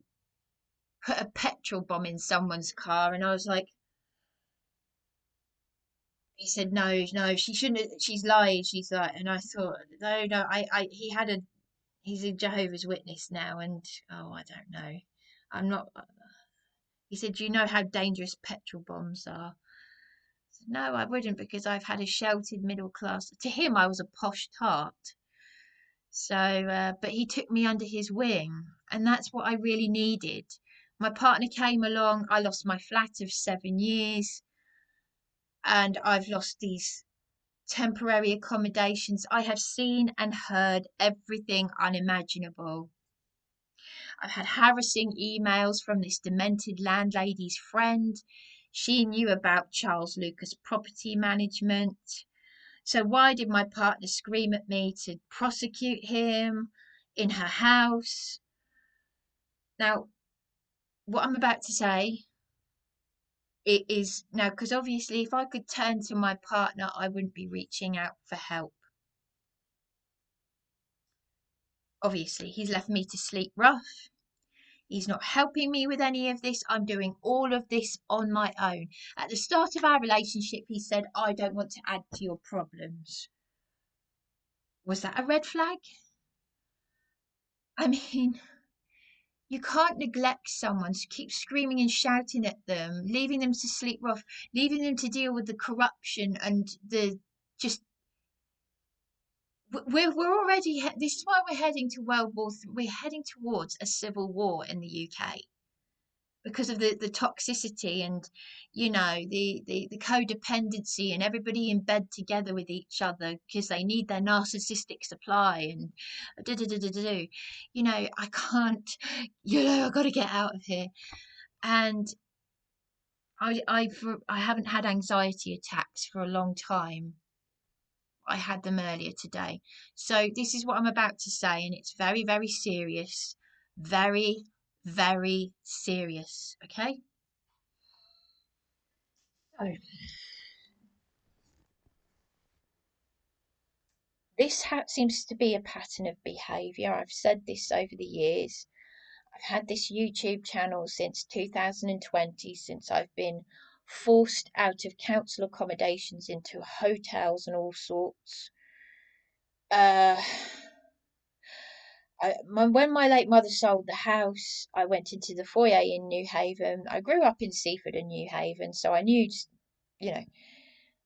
put a petrol bomb in someone's car, and I was like, he said, no, she shouldn't, she's lied, and I thought, no, he's a Jehovah's Witness now, and, I don't know, I'm not, he said, do you know how dangerous petrol bombs are? I said, no, I wouldn't, because I've had a sheltered middle class, to him I was a posh tart, so, but he took me under his wing, and that's what I really needed. My partner came along, I lost my flat of 7 years, and I've lost these temporary accommodations. I have seen and heard everything unimaginable. I've had harassing emails from this demented landlady's friend. She knew about Charles Lucas property management. So why did my partner scream at me to prosecute him in her house? Now, what I'm about to say, it is now, because obviously if I could turn to my partner, I wouldn't be reaching out for help. Obviously, he's left me to sleep rough. He's not helping me with any of this. I'm doing all of this on my own. At the start of our relationship, he said, I don't want to add to your problems. Was that a red flag? I mean, you can't neglect someone, keep screaming and shouting at them, leaving them to sleep rough, leaving them to deal with the corruption and the just. We're already. This is why we're heading to World War III. We're heading towards a civil war in the UK because of the toxicity and the codependency and everybody in bed together with each other because they need their narcissistic supply and I can't, I got to get out of here. And I haven't had anxiety attacks for a long time. I had them earlier today. So this is what I'm about to say, and it's very, very serious. Very, very serious. Okay? So, this seems to be a pattern of behaviour. I've said this over the years. I've had this YouTube channel since 2020, since I've been forced out of council accommodations into hotels and all sorts. When my late mother sold the house, I went into the foyer in New Haven. I grew up in Seaford and New Haven, so I knew, you know.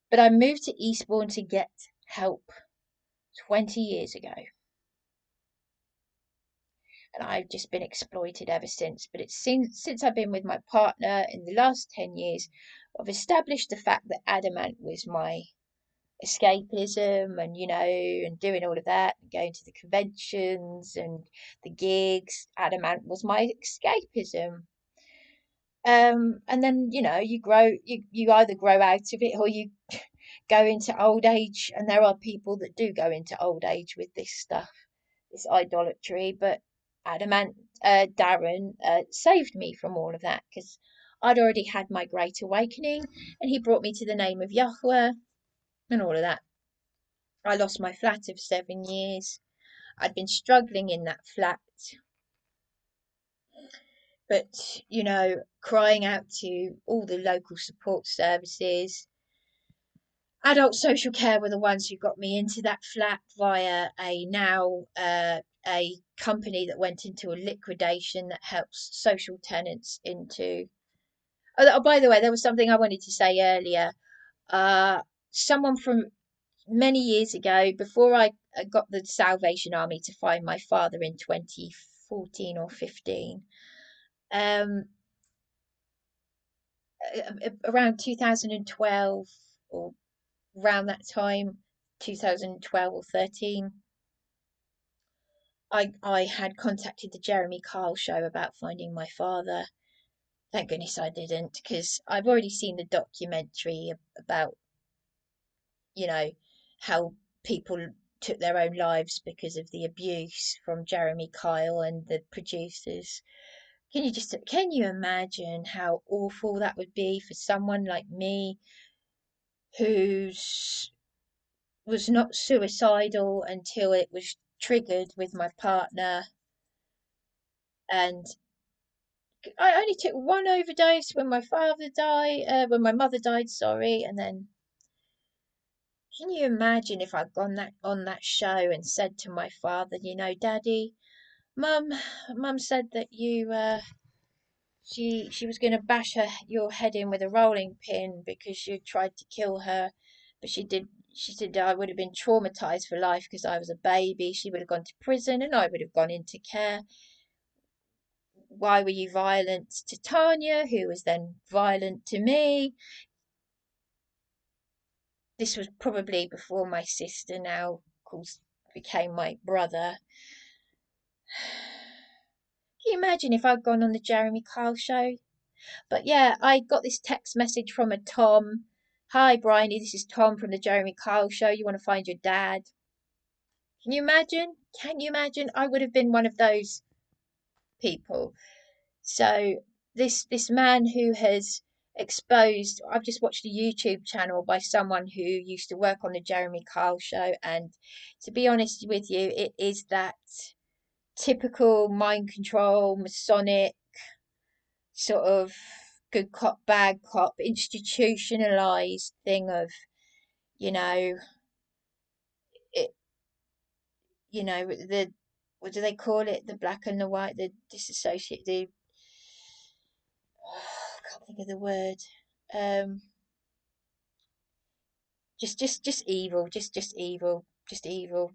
But I moved to Eastbourne to get help 20 years ago. And I've just been exploited ever since. But it's since I've been with my partner in the last 10 years, I've established the fact that adamant was my escapism and doing all of that, going to the conventions and the gigs. Adamant was my escapism. And then you either grow out of it or you go into old age, and there are people that do go into old age with this stuff, this idolatry. But adamant Darren saved me from all of that because I'd already had my great awakening, and he brought me to the name of Yahweh and all of that. I lost my flat of 7 years. I'd been struggling in that flat, but crying out to all the local support services. Adult social care were the ones who got me into that flat via a company that went into a liquidation that helps social tenants into. Oh, by the way, there was something I wanted to say earlier. Someone from many years ago, before I got the Salvation Army to find my father in 2014 or 15, around 2012 or around that time, 2012 or 13, I had contacted the Jeremy Kyle show about finding my father. Thank goodness I didn't, because I've already seen the documentary about, how people took their own lives because of the abuse from Jeremy Kyle and the producers. Can you imagine how awful that would be for someone like me who's was not suicidal until it was triggered with my partner, and I only took one overdose when my mother died, sorry, and then can you imagine if I'd gone that on that show and said to my father, Daddy, mum said that she was going to bash your head in with a rolling pin because you tried to kill her, but she said I would have been traumatized for life because I was a baby. She would have gone to prison and I would have gone into care. Why were you violent to Tanya, who was then violent to me? This was probably before my sister, now of course became my brother. Can you imagine if I'd gone on the Jeremy Kyle show? But yeah, I got this text message from a Tom. Hi, Bryony, this is Tom from the Jeremy Kyle show. You want to find your dad? Can you imagine? Can you imagine? I would have been one of those people. So this man who has exposed, I've just watched a YouTube channel by someone who used to work on the Jeremy Kyle show, and to be honest with you, it is that typical mind control, Masonic sort of good cop, bad cop, institutionalized thing of, you know, it, the, what do they call it? The black and the white, the disassociate, the, I can't think of the word. Um, just evil, just evil, just evil.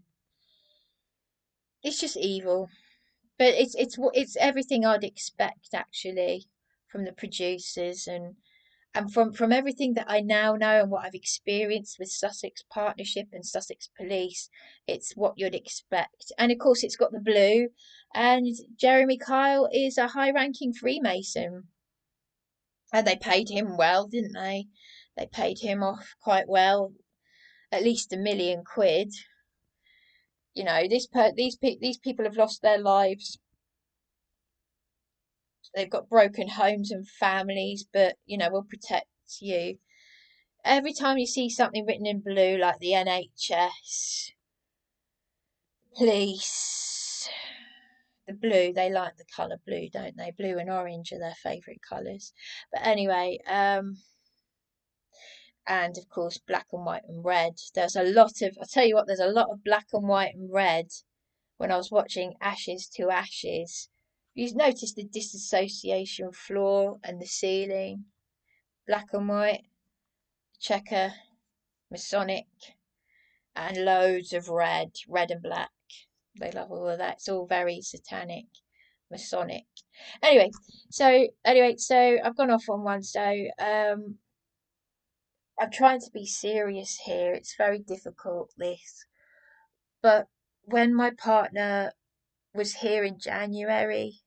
It's just evil. But it's everything I'd expect actually from the producers, and from everything that I now know and what I've experienced with Sussex Partnership and Sussex Police, it's what you'd expect. And of course, it's got the blue, and Jeremy Kyle is a high-ranking Freemason, and they paid him well, didn't they? They paid him off quite well, at least £1 million. These people have lost their lives. They've got broken homes and families, but we'll protect you. Every time you see something written in blue, like the NHS, police, the blue, they like the colour blue, don't they? Blue and orange are their favourite colours. But anyway, and of course, black and white and red. I'll tell you what, there's a lot of black and white and red when I was watching Ashes to Ashes. You noticed the disassociation floor and the ceiling, black and white, checker, Masonic, and loads of red and black. They love all of that. It's all very satanic, Masonic. So I've gone off on one. So I'm trying to be serious here. It's very difficult, this. But when my partner was here in January,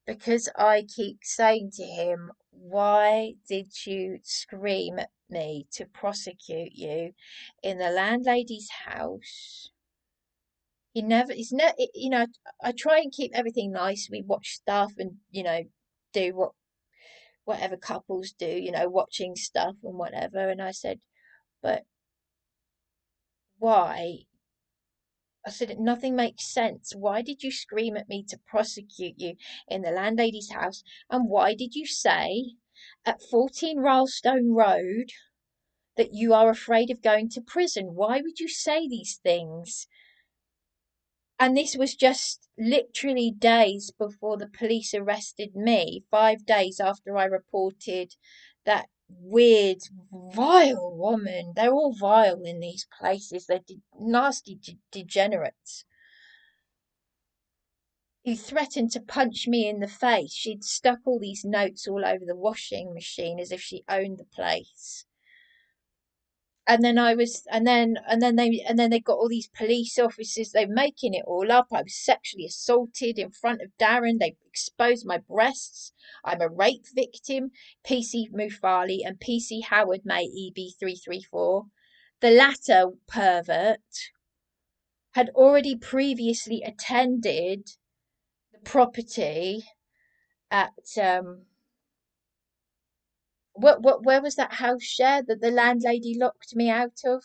because I keep saying to him, why did you scream at me to prosecute you in the landlady's house? I try and keep everything nice. We watch stuff and, do whatever couples do, watching stuff and whatever. And I said, but why? I said, nothing makes sense. Why did you scream at me to prosecute you in the landlady's house? And why did you say at 14 Rylestone Road that you are afraid of going to prison? Why would you say these things? And this was just literally days before the police arrested me, 5 days after I reported that weird, vile woman. They're all vile in these places. They're nasty degenerates who threatened to punch me in the face. She'd stuck all these notes all over the washing machine as if she owned the place. And then they got all these police officers. They're making it all up. I was sexually assaulted in front of Darren. They exposed my breasts. I'm a rape victim. PC Mufali and PC Howard May EB334. The latter pervert had already previously attended the property at where was that house share that the landlady locked me out of?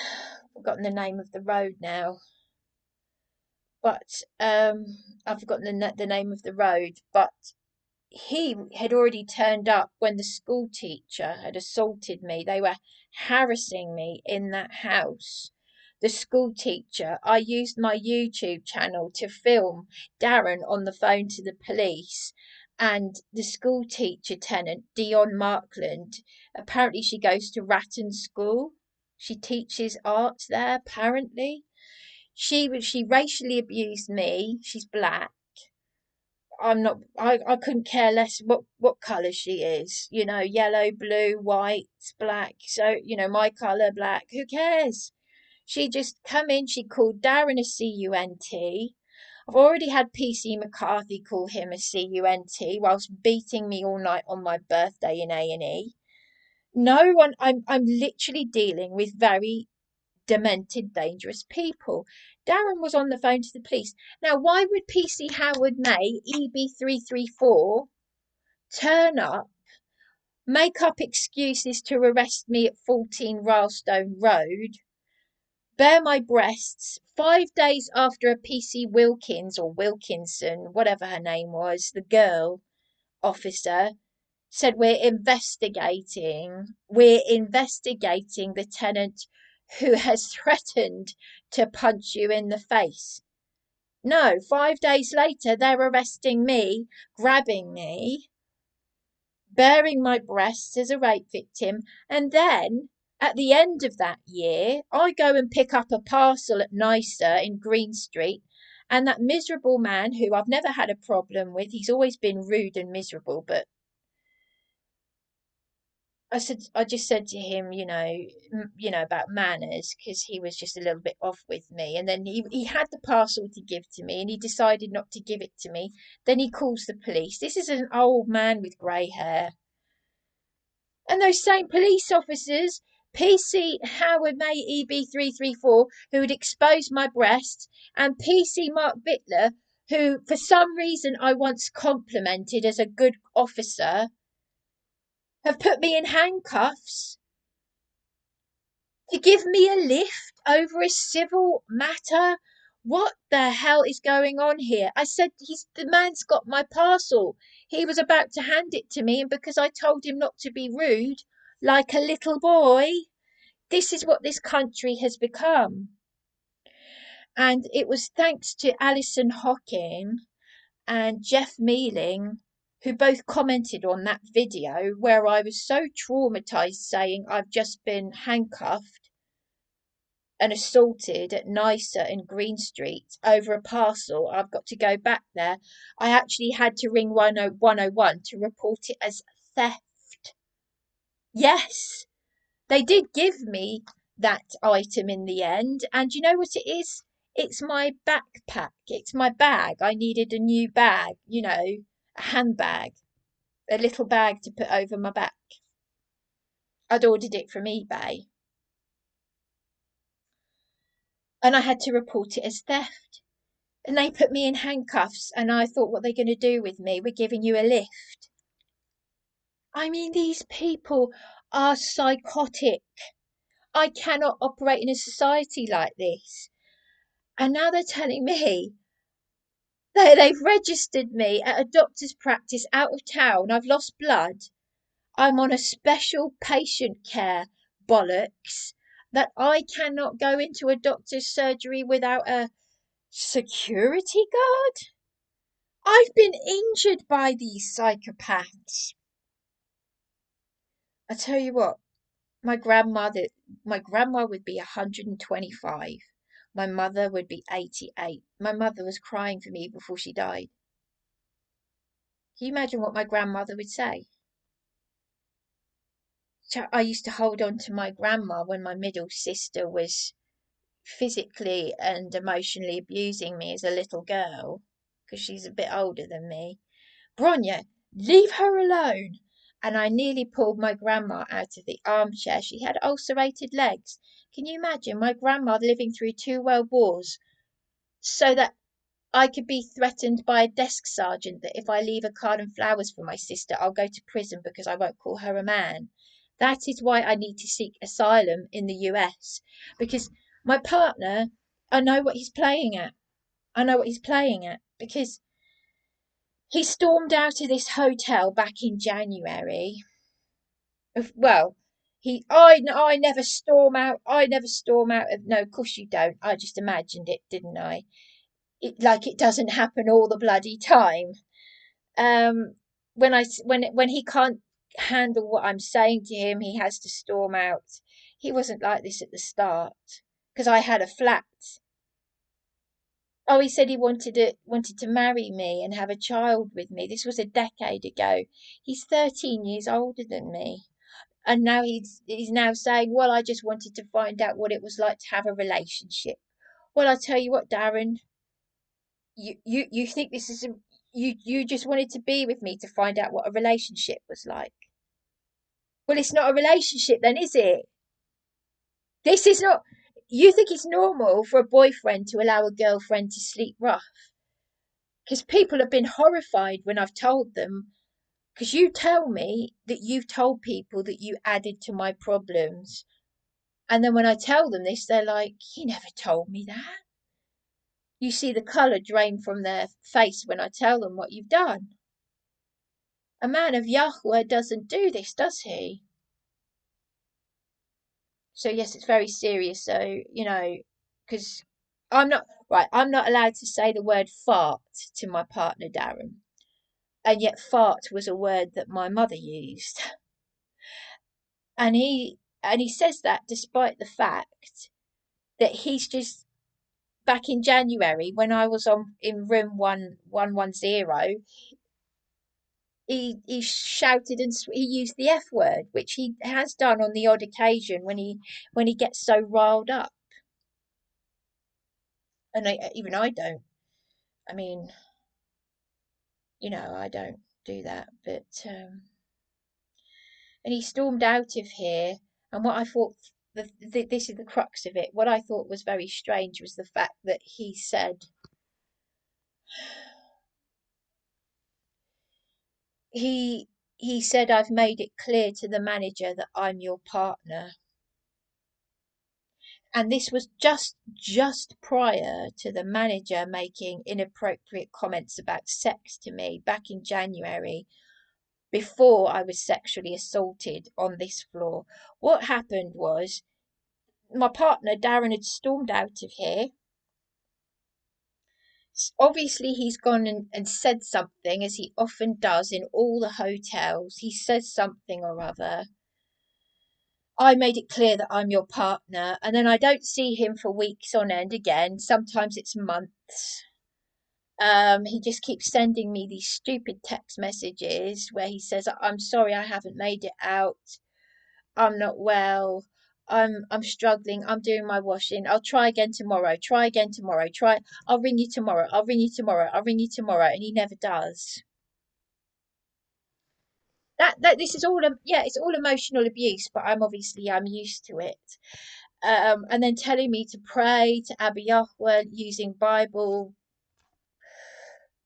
I've forgotten the name of the road now, but I've forgotten the name of the road. But he had already turned up when the school teacher had assaulted me. They were harassing me in that house. The school teacher, I used my YouTube channel to film Darren on the phone to the police. And the school teacher tenant, Dion Markland, apparently she goes to Ratton School. She teaches art there, apparently. She racially abused me. She's black. I'm not, I couldn't care less what colour she is, yellow, blue, white, black. So, my colour, black, who cares? She just come in, she called Darren a CUNT. I've already had PC McCarthy call him a CUNT whilst beating me all night on my birthday in A&E. No one, I'm literally dealing with very demented, dangerous people. Darren was on the phone to the police. Now, why would PC Howard May, EB334, turn up, make up excuses to arrest me at 14 Rylestone Road, bare my breasts 5 days after a PC Wilkins or Wilkinson, whatever her name was, the girl officer, said we're investigating the tenant who has threatened to punch you in the face. No, 5 days later, they're arresting me, grabbing me, bearing my breasts as a rape victim, and then at the end of that year, I go and pick up a parcel at Nicer in Green Street, and that miserable man, who I've never had a problem with, he's always been rude and miserable, but I just said to him, about manners, because he was just a little bit off with me. And then he had the parcel to give to me, and he decided not to give it to me. Then he calls the police. This is an old man with grey hair. And those same police officers, PC Howard May EB334, who had exposed my breasts, and PC Mark Bittler, who for some reason I once complimented as a good officer, have put me in handcuffs to give me a lift over a civil matter. What the hell is going on here? I said, the man's got my parcel. He was about to hand it to me, and because I told him not to be rude, like a little boy, this is what this country has become. And it was thanks to Alison Hocking and Jeff Mealing, who both commented on that video where I was so traumatized, saying I've just been handcuffed and assaulted at Nicer in Green Street over a parcel. I've got to go back there. I actually had to ring 101 to report it as theft. Yes, they did give me that item in the end. And you know what it is? It's my backpack. It's my bag. I needed a new bag, a handbag, a little bag to put over my back. I'd ordered it from eBay. And I had to report it as theft. And they put me in handcuffs, and I thought, what are they going to do with me? We're giving you a lift. I mean, these people are psychotic. I cannot operate in a society like this. And now they're telling me they've registered me at a doctor's practice out of town. I've lost blood. I'm on a special patient care bollocks, that I cannot go into a doctor's surgery without a security guard. I've been injured by these psychopaths. I tell you what, my grandma would be 125. My mother would be 88. My mother was crying for me before she died. Can you imagine what my grandmother would say? I used to hold on to my grandma when my middle sister was physically and emotionally abusing me as a little girl, because she's a bit older than me. Bronya, leave her alone. And I nearly pulled my grandma out of the armchair. She had ulcerated legs. Can you imagine my grandma living through 2 world wars so that I could be threatened by a desk sergeant that if I leave a card and flowers for my sister, I'll go to prison because I won't call her a man. That is why I need to seek asylum in the US, because my partner, I know what he's playing at. Because he stormed out of this hotel back in January. Well, I never storm out. No, of course you don't. I just imagined it, didn't I? It doesn't happen all the bloody time. When he can't handle what I'm saying to him, he has to storm out. He wasn't like this at the start, because I had a flat. Oh, he said he wanted to marry me and have a child with me. This was a decade ago. He's 13 years older than me. And now he's now saying, well, I just wanted to find out what it was like to have a relationship. Well, I tell you what, Darren, you think this is you just wanted to be with me to find out what a relationship was like. Well, it's not a relationship then, is it? This is not. You think it's normal for a boyfriend to allow a girlfriend to sleep rough? Because people have been horrified when I've told them. Because, you tell me that you've told people that you added to my problems. And then when I tell them this, they're like, "You never told me that." You see the colour drain from their face when I tell them what you've done. A man of Yahweh doesn't do this, does he? So yes, it's very serious. So, because I'm not allowed to say the word fart to my partner, Darren. And yet fart was a word that my mother used. And he says that despite the fact that he's just back in January when I was on in room 1110, he shouted and he used the F word, which he has done on the odd occasion when he gets so riled up. And even I don't. I mean, I don't do that. But and he stormed out of here. And what I thought, this is the crux of it. What I thought was very strange was the fact that he he said, "I've made it clear to the manager that I'm your partner." And this was just prior to the manager making inappropriate comments about sex to me back in January, before I was sexually assaulted on this floor. What happened was my partner Darren had stormed out of here. Obviously, he's gone and said something, as he often does in all the hotels. He says something or other. I made it clear that I'm your partner, and then I don't see him for weeks on end again. Sometimes it's months. He just keeps sending me these stupid text messages where he says, "I'm sorry I haven't made it out. I'm not well. I'm struggling. I'm doing my washing. I'll try again tomorrow. Try again tomorrow. Try. I'll ring you tomorrow. I'll ring you tomorrow. I'll ring you tomorrow." And he never does. That this is all it's all emotional abuse, but I'm used to it. And then telling me to pray to Abba Yahweh using Bible,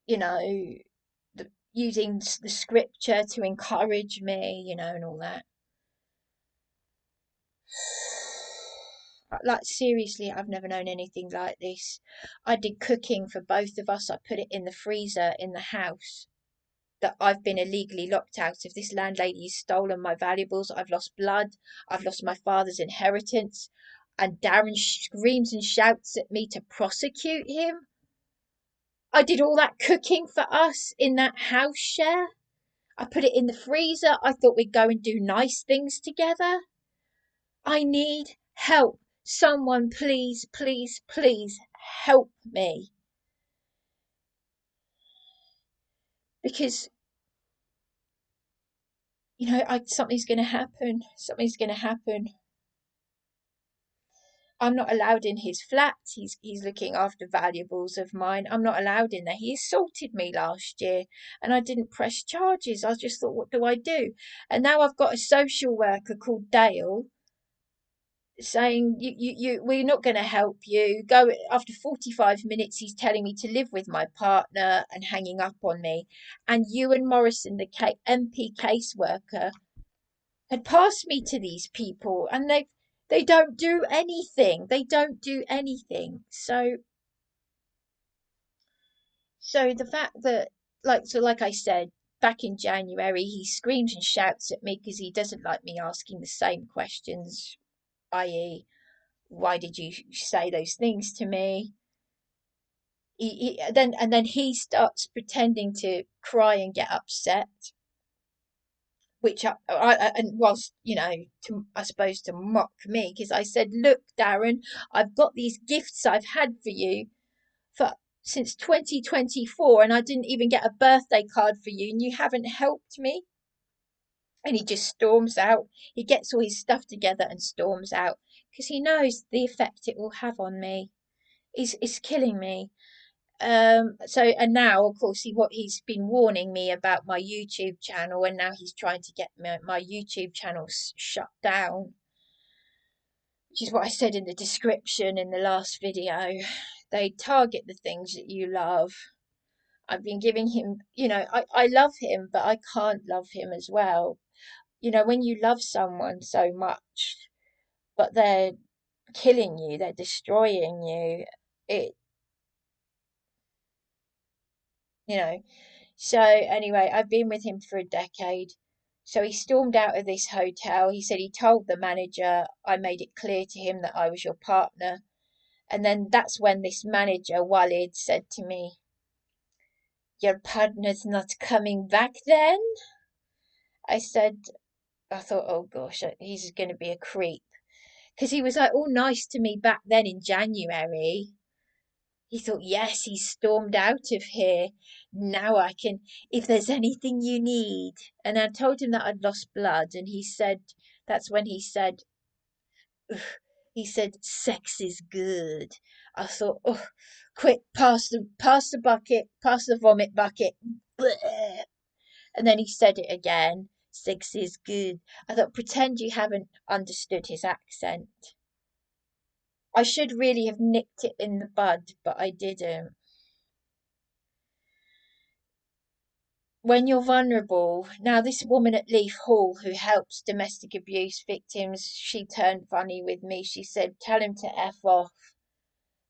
you know, using the scripture to encourage me, and all that. Like, seriously, I've never known anything like this. I did cooking for both of us. I put it in the freezer in the house that I've been illegally locked out of. This landlady's stolen my valuables. I've lost blood. I've lost my father's inheritance. And Darren screams and shouts at me to prosecute him. I did all that cooking for us in that house share. I put it in the freezer. I thought we'd go and do nice things together. I need help. Someone, please, please, please help me. Because, something's going to happen. Something's going to happen. I'm not allowed in his flat. He's looking after valuables of mine. I'm not allowed in there. He assaulted me last year and I didn't press charges. I just thought, what do I do? And now I've got a social worker called Dale saying, we're not going to help you. Go. After 45 minutes, he's telling me to live with my partner and hanging up on me. And EUAN Morrison, the MP caseworker, had passed me to these people, and they don't do anything. They don't do anything. So the fact that, like I said, back in January, he screams and shouts at me because he doesn't like me asking the same questions, i.e., why did you say those things to me? Then he starts pretending to cry and get upset, which and whilst I suppose to mock me, because I said, "Look, Darren, I've got these gifts I've had for you for since 2024, and I didn't even get a birthday card for you, and you haven't helped me." And he just storms out. He gets all his stuff together and storms out because he knows the effect it will have on me. It's killing me. And now, of course, he's been warning me about my YouTube channel, and now he's trying to get my YouTube channel shut down, which is what I said in the description in the last video. They target the things that you love. I've been giving him, I love him, but I can't love him as well. When you love someone so much, but they're killing you, they're destroying you. It, you know. So anyway, I've been with him for a decade. So he stormed out of this hotel. He said he told the manager, I made it clear to him that I was your partner. And then that's when this manager, Walid, said to me, your partner's not coming back then? I said, I thought, oh gosh, he's going to be a creep. Because he was like all nice to me back then in January. He thought, yes, he stormed out of here. Now I can, if there's anything you need. And I told him that I'd lost blood. And he said, that's when "Ugh," he said, sex is good. I thought, oh, quick, pass the bucket, pass the vomit bucket. Bleh. And then he said it again, sex is good. I thought, pretend you haven't understood his accent. I should really have nipped it in the bud, but I didn't. When you're vulnerable, now this woman at Leaf Hall who helps domestic abuse victims, she turned funny with me. She said, tell him to F off.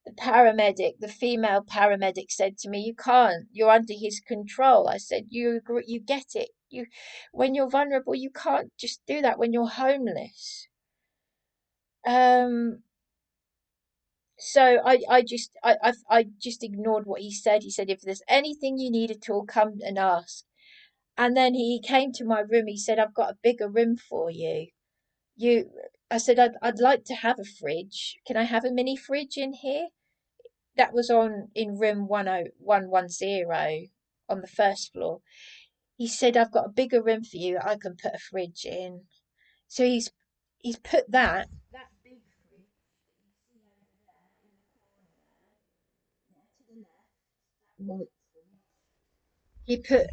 The paramedic, the female paramedic said to me, you can't, you're under his control. I said, you get it. When you're vulnerable, you can't just do that when you're homeless. Um, so I just ignored what he said. He said, if there's anything you need at all, come and ask. And then he came to my room. He said, I've got a bigger room for you. You, I said, I'd like to have a fridge. Can I have a mini fridge in here? That was in room 10110 on the first floor. He said, I've got a bigger room for you. I can put a fridge in. So he's put that big fridge that you see over there in the corner there, to the left, that white fridge. He put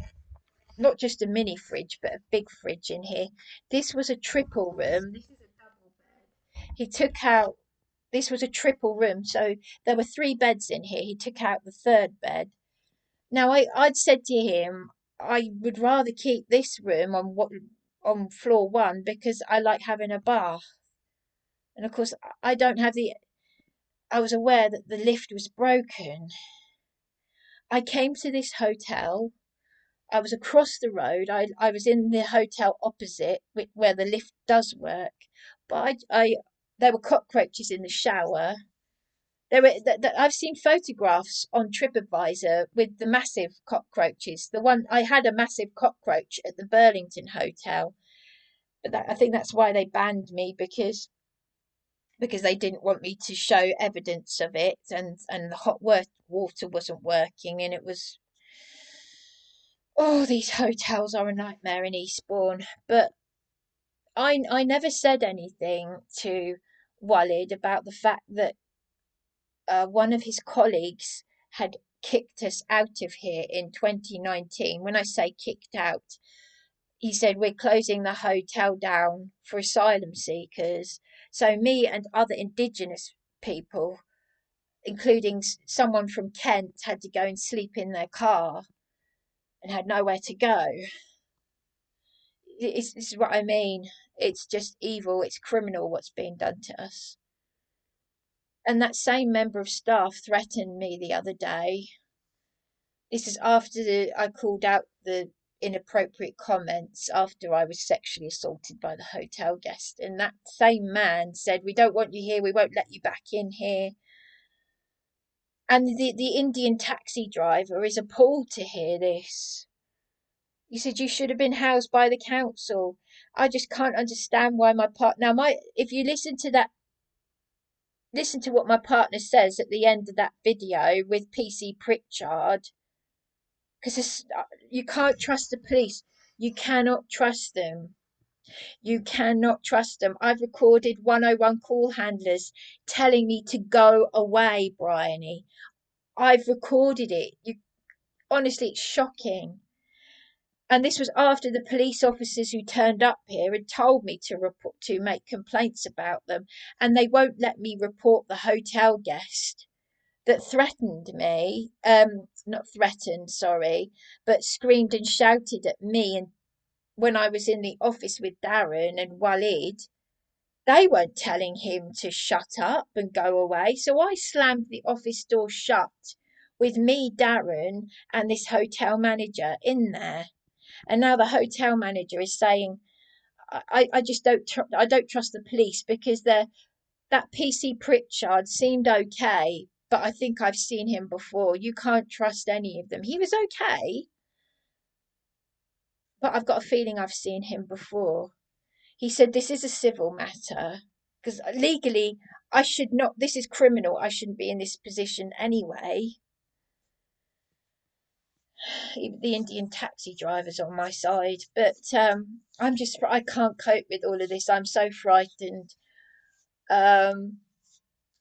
not just a mini fridge, but a big fridge in here. This was a triple room. This is a double bed. He took out, this was a triple room, so there were three beds in here. He took out the third bed. Now I'd said to him, I would rather keep this room on floor one because I like having a bath. And of course, I don't have the. I was aware that the lift was broken. I came to this hotel. I was across the road. I was in the hotel opposite where the lift does work, but there were cockroaches in the shower. I've seen photographs on TripAdvisor with the massive cockroaches. The one I had a massive cockroach at the Burlington Hotel, but I think that's why they banned me because they didn't want me to show evidence of it, and the water wasn't working, and it was. Oh, these hotels are a nightmare in Eastbourne. But I never said anything to Walid about the fact that one of his colleagues had kicked us out of here in 2019. When I say kicked out, he said, we're closing the hotel down for asylum seekers. So me and other Indigenous people, including someone from Kent, had to go and sleep in their car and had nowhere to go. This is what I mean. It's just evil. It's criminal what's being done to us. And that same member of staff threatened me the other day. This is after I called out the inappropriate comments after I was sexually assaulted by the hotel guest. And that same man said, we don't want you here. We won't let you back in here. And the Indian taxi driver is appalled to hear this. He said, you should have been housed by the council. I just can't understand why my partner. Now, if you listen to that, listen to what my partner says at the end of that video with PC Pritchard, because you can't trust the police. You cannot trust them. You cannot trust them. I've recorded 101 call handlers telling me to go away, Bryony. I've recorded it. Honestly, it's shocking. And this was after the police officers who turned up here had told me to make complaints about them, and they won't let me report the hotel guest that threatened me. Not threatened, sorry, but screamed and shouted at me, and when I was in the office with Darren and Walid, They weren't telling him to shut up and go away. So I slammed the office door shut with me, Darren, and this hotel manager in there. And now the hotel manager is saying, I just I don't trust the police because that PC Pritchard seemed okay, but I think I've seen him before. You can't trust any of them. He was okay, but I've got a feeling I've seen him before. He said this is a civil matter because legally I should not. This is criminal. I shouldn't be in this position anyway. The Indian taxi driver's on my side, but I can't cope with all of this. I'm so frightened. Um,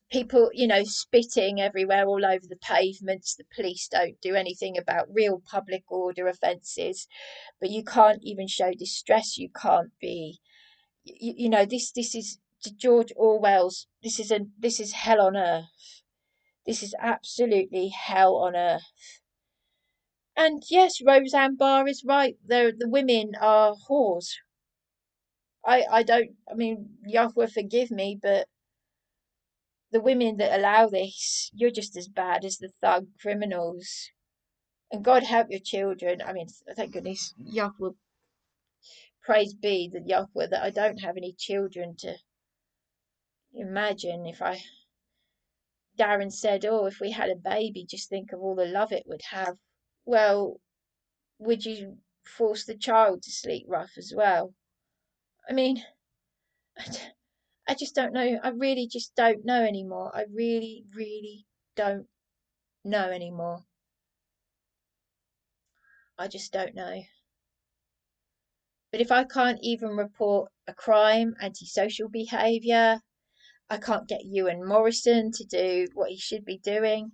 People, spitting everywhere all over the pavements. The police don't do anything about real public order offences, but you can't even show distress. You can't be, this is George Orwell's. This is hell on earth. This is absolutely hell on earth. And yes, Roseanne Barr is right. The women are whores. I don't. I mean, Yahweh forgive me, but the women that allow this, you're just as bad as the thug criminals. And God help your children. I mean, thank goodness, Yahweh, praise be the Yahweh that I don't have any children to imagine if I. Darren said, oh, if we had a baby, just think of all the love it would have. Well, would you force the child to sleep rough as well? I mean, I just don't know. I really just don't know anymore. I really, really don't know anymore. I just don't know. But if I can't even report a crime, antisocial behaviour, I can't get EUAN Morrison to do what he should be doing.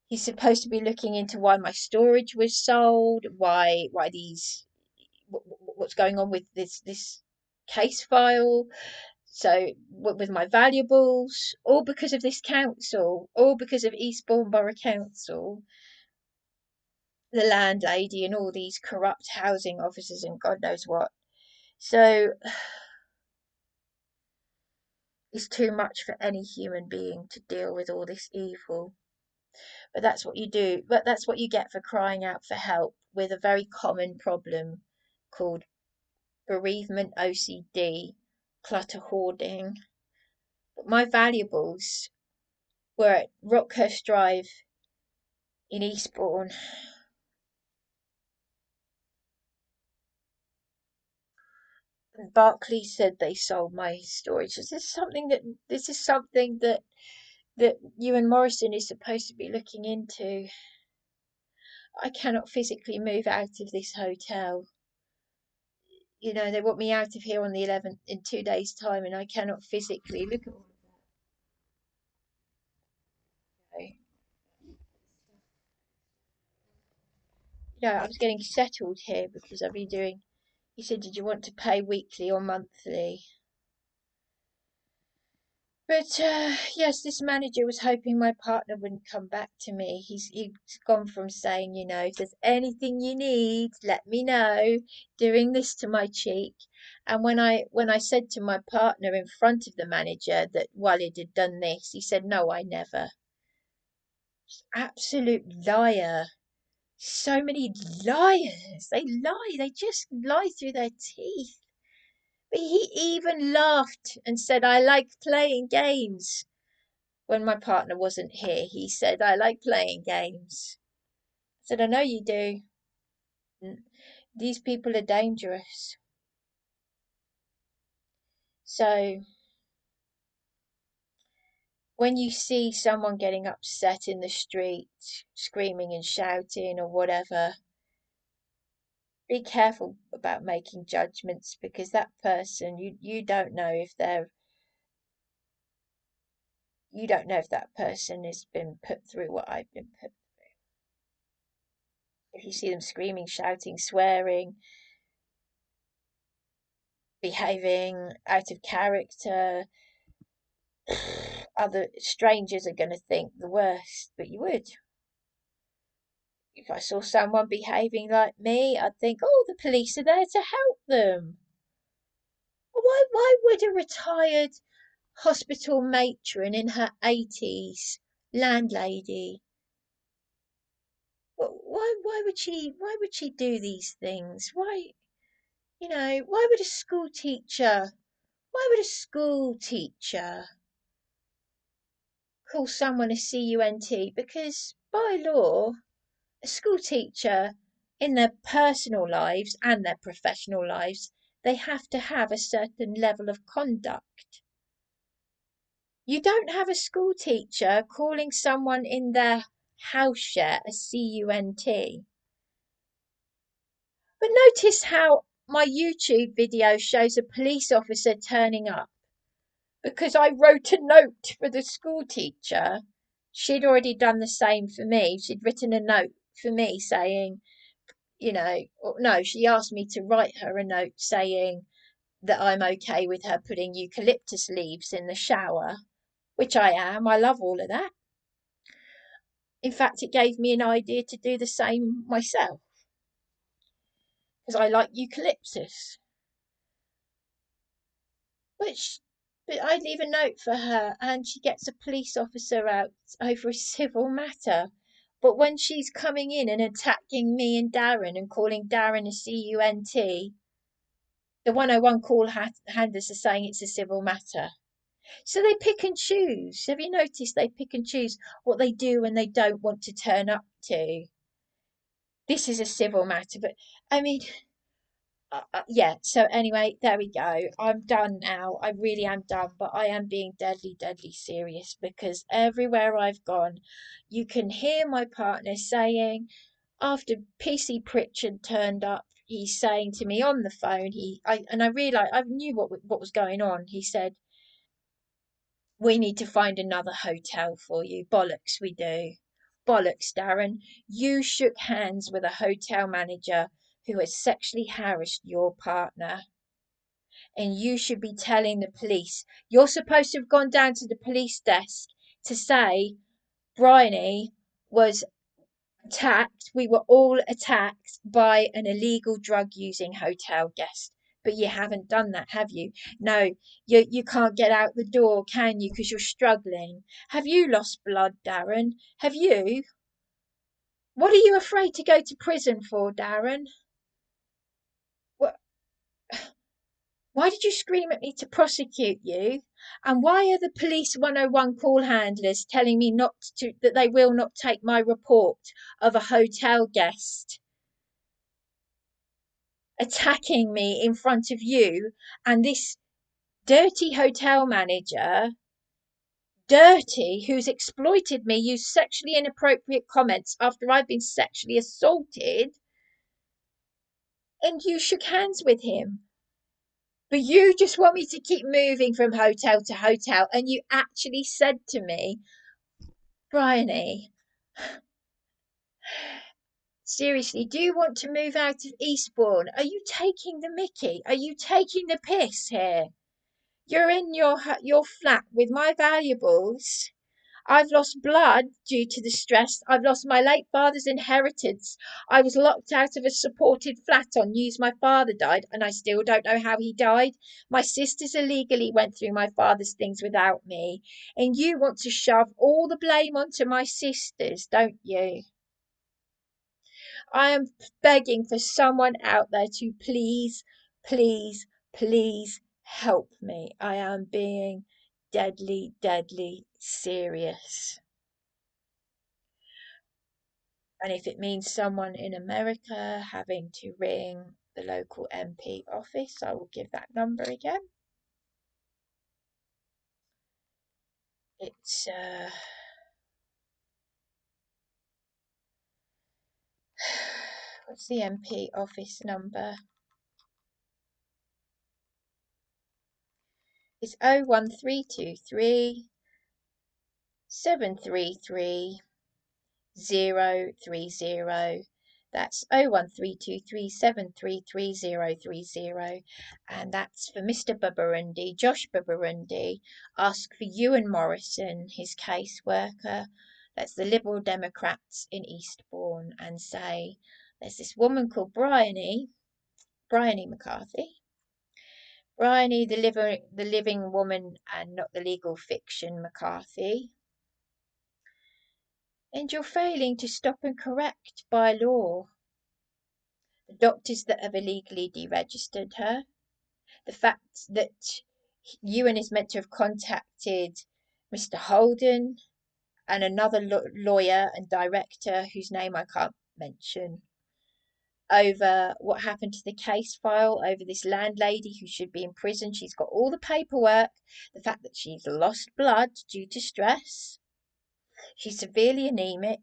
He's supposed to be looking into why my storage was sold, why these, what's going on with this case file. So with my valuables, all because of this council, all because of Eastbourne Borough Council, the landlady, and all these corrupt housing officers and God knows what. So it's too much for any human being to deal with all this evil. But that's what you do. But that's what you get for crying out for help with a very common problem called bereavement OCD, clutter hoarding. But my valuables were at Rockhurst Drive in Eastbourne. And Barclays said they sold my storage. This is something that EUAN Morrison is supposed to be looking into. I cannot physically move out of this hotel. They want me out of here on the 11th in 2 days' time, and I cannot physically look at all of that. I was getting settled here because I've been doing. He said, "Did you want to pay weekly or monthly?" But yes, this manager was hoping my partner wouldn't come back to me. He's gone from saying, if there's anything you need, let me know, doing this to my cheek. And when I said to my partner in front of the manager that Walid had done this, he said, "No, I never." Absolute liar. So many liars. They lie. They just lie through their teeth. But he even laughed and said, "I like playing games." When my partner wasn't here, he said, "I like playing games." I said, "I know you do. These people are dangerous." So when you see someone getting upset in the street, screaming and shouting or whatever, be careful about making judgments because that person, you don't know if that person has been put through what I've been put. If you see them screaming, shouting, swearing, behaving out of character, other strangers are going to think the worst, but you would. If I saw someone behaving like me, I'd think, oh, the police are there to help them. Why would a retired hospital matron in her 80s, landlady, why would she do these things? Why would a school teacher, why would a school teacher call someone a CUNT? Because by law, a school teacher in their personal lives and their professional lives, they have to have a certain level of conduct. You don't have a school teacher calling someone in their house share a CUNT. But notice how my YouTube video shows a police officer turning up because I wrote a note for the school teacher. She'd already done the same for me. She'd written a note for me saying, no, she asked me to write her a note saying that I'm okay with her putting eucalyptus leaves in the shower, which I am. I love all of that. In fact, it gave me an idea to do the same myself because I like eucalyptus. But I leave a note for her and she gets a police officer out over a civil matter. But when she's coming in and attacking me and Darren and calling Darren a CUNT, the 101 call handlers are saying it's a civil matter. So they pick and choose. Have you noticed they pick and choose what they do and they don't want to turn up to? This is a civil matter, but I mean, yeah, so anyway, there we go. I'm done now. I really am done, but I am being deadly, deadly serious because everywhere I've gone, you can hear my partner saying, after PC Pritchard turned up, he's saying to me on the phone, I realised I knew what was going on. He said, "We need to find another hotel for you." Bollocks, we do. Bollocks, Darren. You shook hands with a hotel manager who has sexually harassed your partner. And you should be telling the police. You're supposed to have gone down to the police desk to say Bryony was attacked. We were all attacked by an illegal drug using hotel guest. But you haven't done that, have you? No, you can't get out the door, can you? Because you're struggling. Have you lost blood, Darren? Have you? What are you afraid to go to prison for, Darren? What? Why did you scream at me to prosecute you? And why are the police 101 call handlers telling me that they will not take my report of a hotel guest attacking me in front of you and this dirty hotel manager, who's exploited me, used sexually inappropriate comments after I've been sexually assaulted, and you shook hands with him? But you just want me to keep moving from hotel to hotel. And you actually said to me, Bryony, seriously, do you want to move out of Eastbourne? Are you taking the mickey? Are you taking the piss here? You're in your flat with my valuables. I've lost blood due to the stress. I've lost my late father's inheritance. I was locked out of a supported flat on news my father died, and I still don't know how he died. My sisters illegally went through my father's things without me. And you want to shove all the blame onto my sisters, don't you? I am begging for someone out there to please, please, please help me. I am being deadly, deadly serious. And if it means someone in America having to ring the local MP office, I will give that number again. It's what's the MP office number? It's 01323 733 030. That's 01323 733 030. And that's for Mr. Babarinde, Josh Babarinde. Ask for EUAN Morrison, his caseworker. That's the Liberal Democrats in Eastbourne, and say there's this woman called Bryony McCarthy. Bryony, the living woman and not the legal fiction, McCarthy. And you're failing to stop and correct by law the doctors that have illegally deregistered her. The fact that EUAN is meant to have contacted Mr. Holden and another lawyer and director whose name I can't mention over what happened to the case file over this landlady who should be in prison. She's got all the paperwork. The fact that she's lost blood due to stress. She's severely anemic.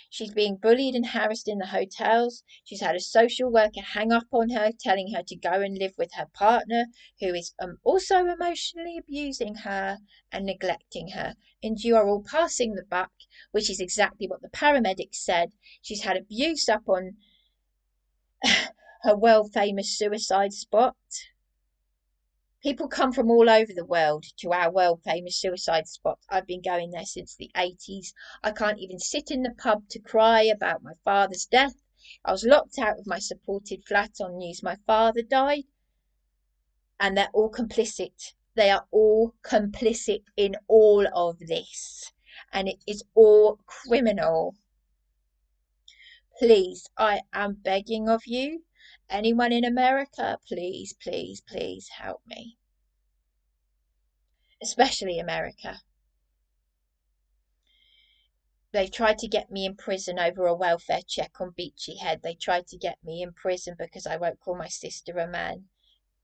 She's being bullied and harassed in the hotels. She's had a social worker hang up on her, telling her to go and live with her partner, who is also emotionally abusing her and neglecting her. And you are all passing the buck, which is exactly what the paramedics said. She's had abuse up on her world-famous suicide spot. People come from all over the world to our world-famous suicide spot. I've been going there since the 80s. I can't even sit in the pub to cry about my father's death. I was locked out of my supported flat on news my father died. And they're all complicit. They are all complicit in all of this. And it is all criminal. Please, I am begging of you. Anyone in America, please, please, please help me. Especially America. They tried to get me in prison over a welfare check on Beachy Head. They tried to get me in prison because I won't call my sister a man.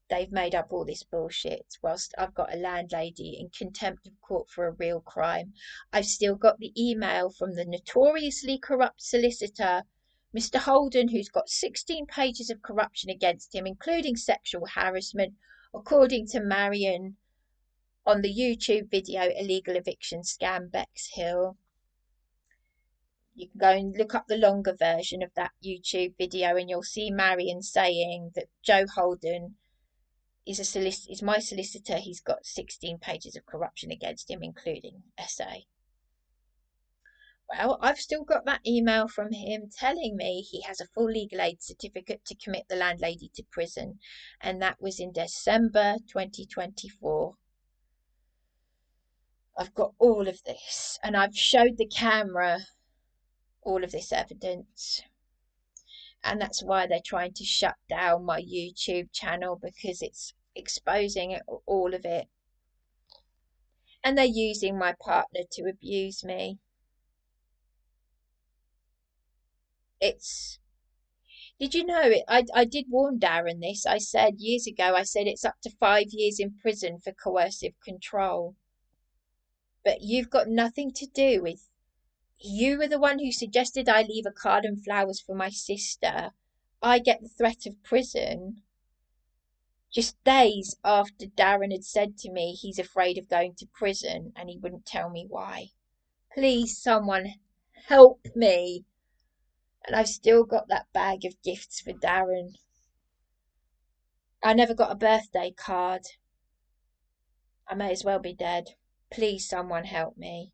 They've made up all this bullshit whilst I've got a landlady in contempt of court for a real crime. I've still got the email from the notoriously corrupt solicitor, Mr. Holden, who's got 16 pages of corruption against him, including sexual harassment, according to Marion on the YouTube video Illegal Eviction Scam Bexhill. You can go and look up the longer version of that YouTube video and you'll see Marion saying that Joe Holden is my solicitor. He's got 16 pages of corruption against him, including SA. Well, I've still got that email from him telling me he has a full legal aid certificate to commit the landlady to prison, and that was in December 2024. I've got all of this, and I've showed the camera all of this evidence. And that's why they're trying to shut down my YouTube channel, because it's exposing all of it. And they're using my partner to abuse me. Did you know it? I did warn Darren this. I said years ago, I said it's up to 5 years in prison for coercive control. But you've got nothing to do with. You were the one who suggested I leave a card and flowers for my sister. I get the threat of prison just days after Darren had said to me he's afraid of going to prison and he wouldn't tell me why. Please, someone help me. And I've still got that bag of gifts for Darren. I never got a birthday card. I may as well be dead. Please, someone help me.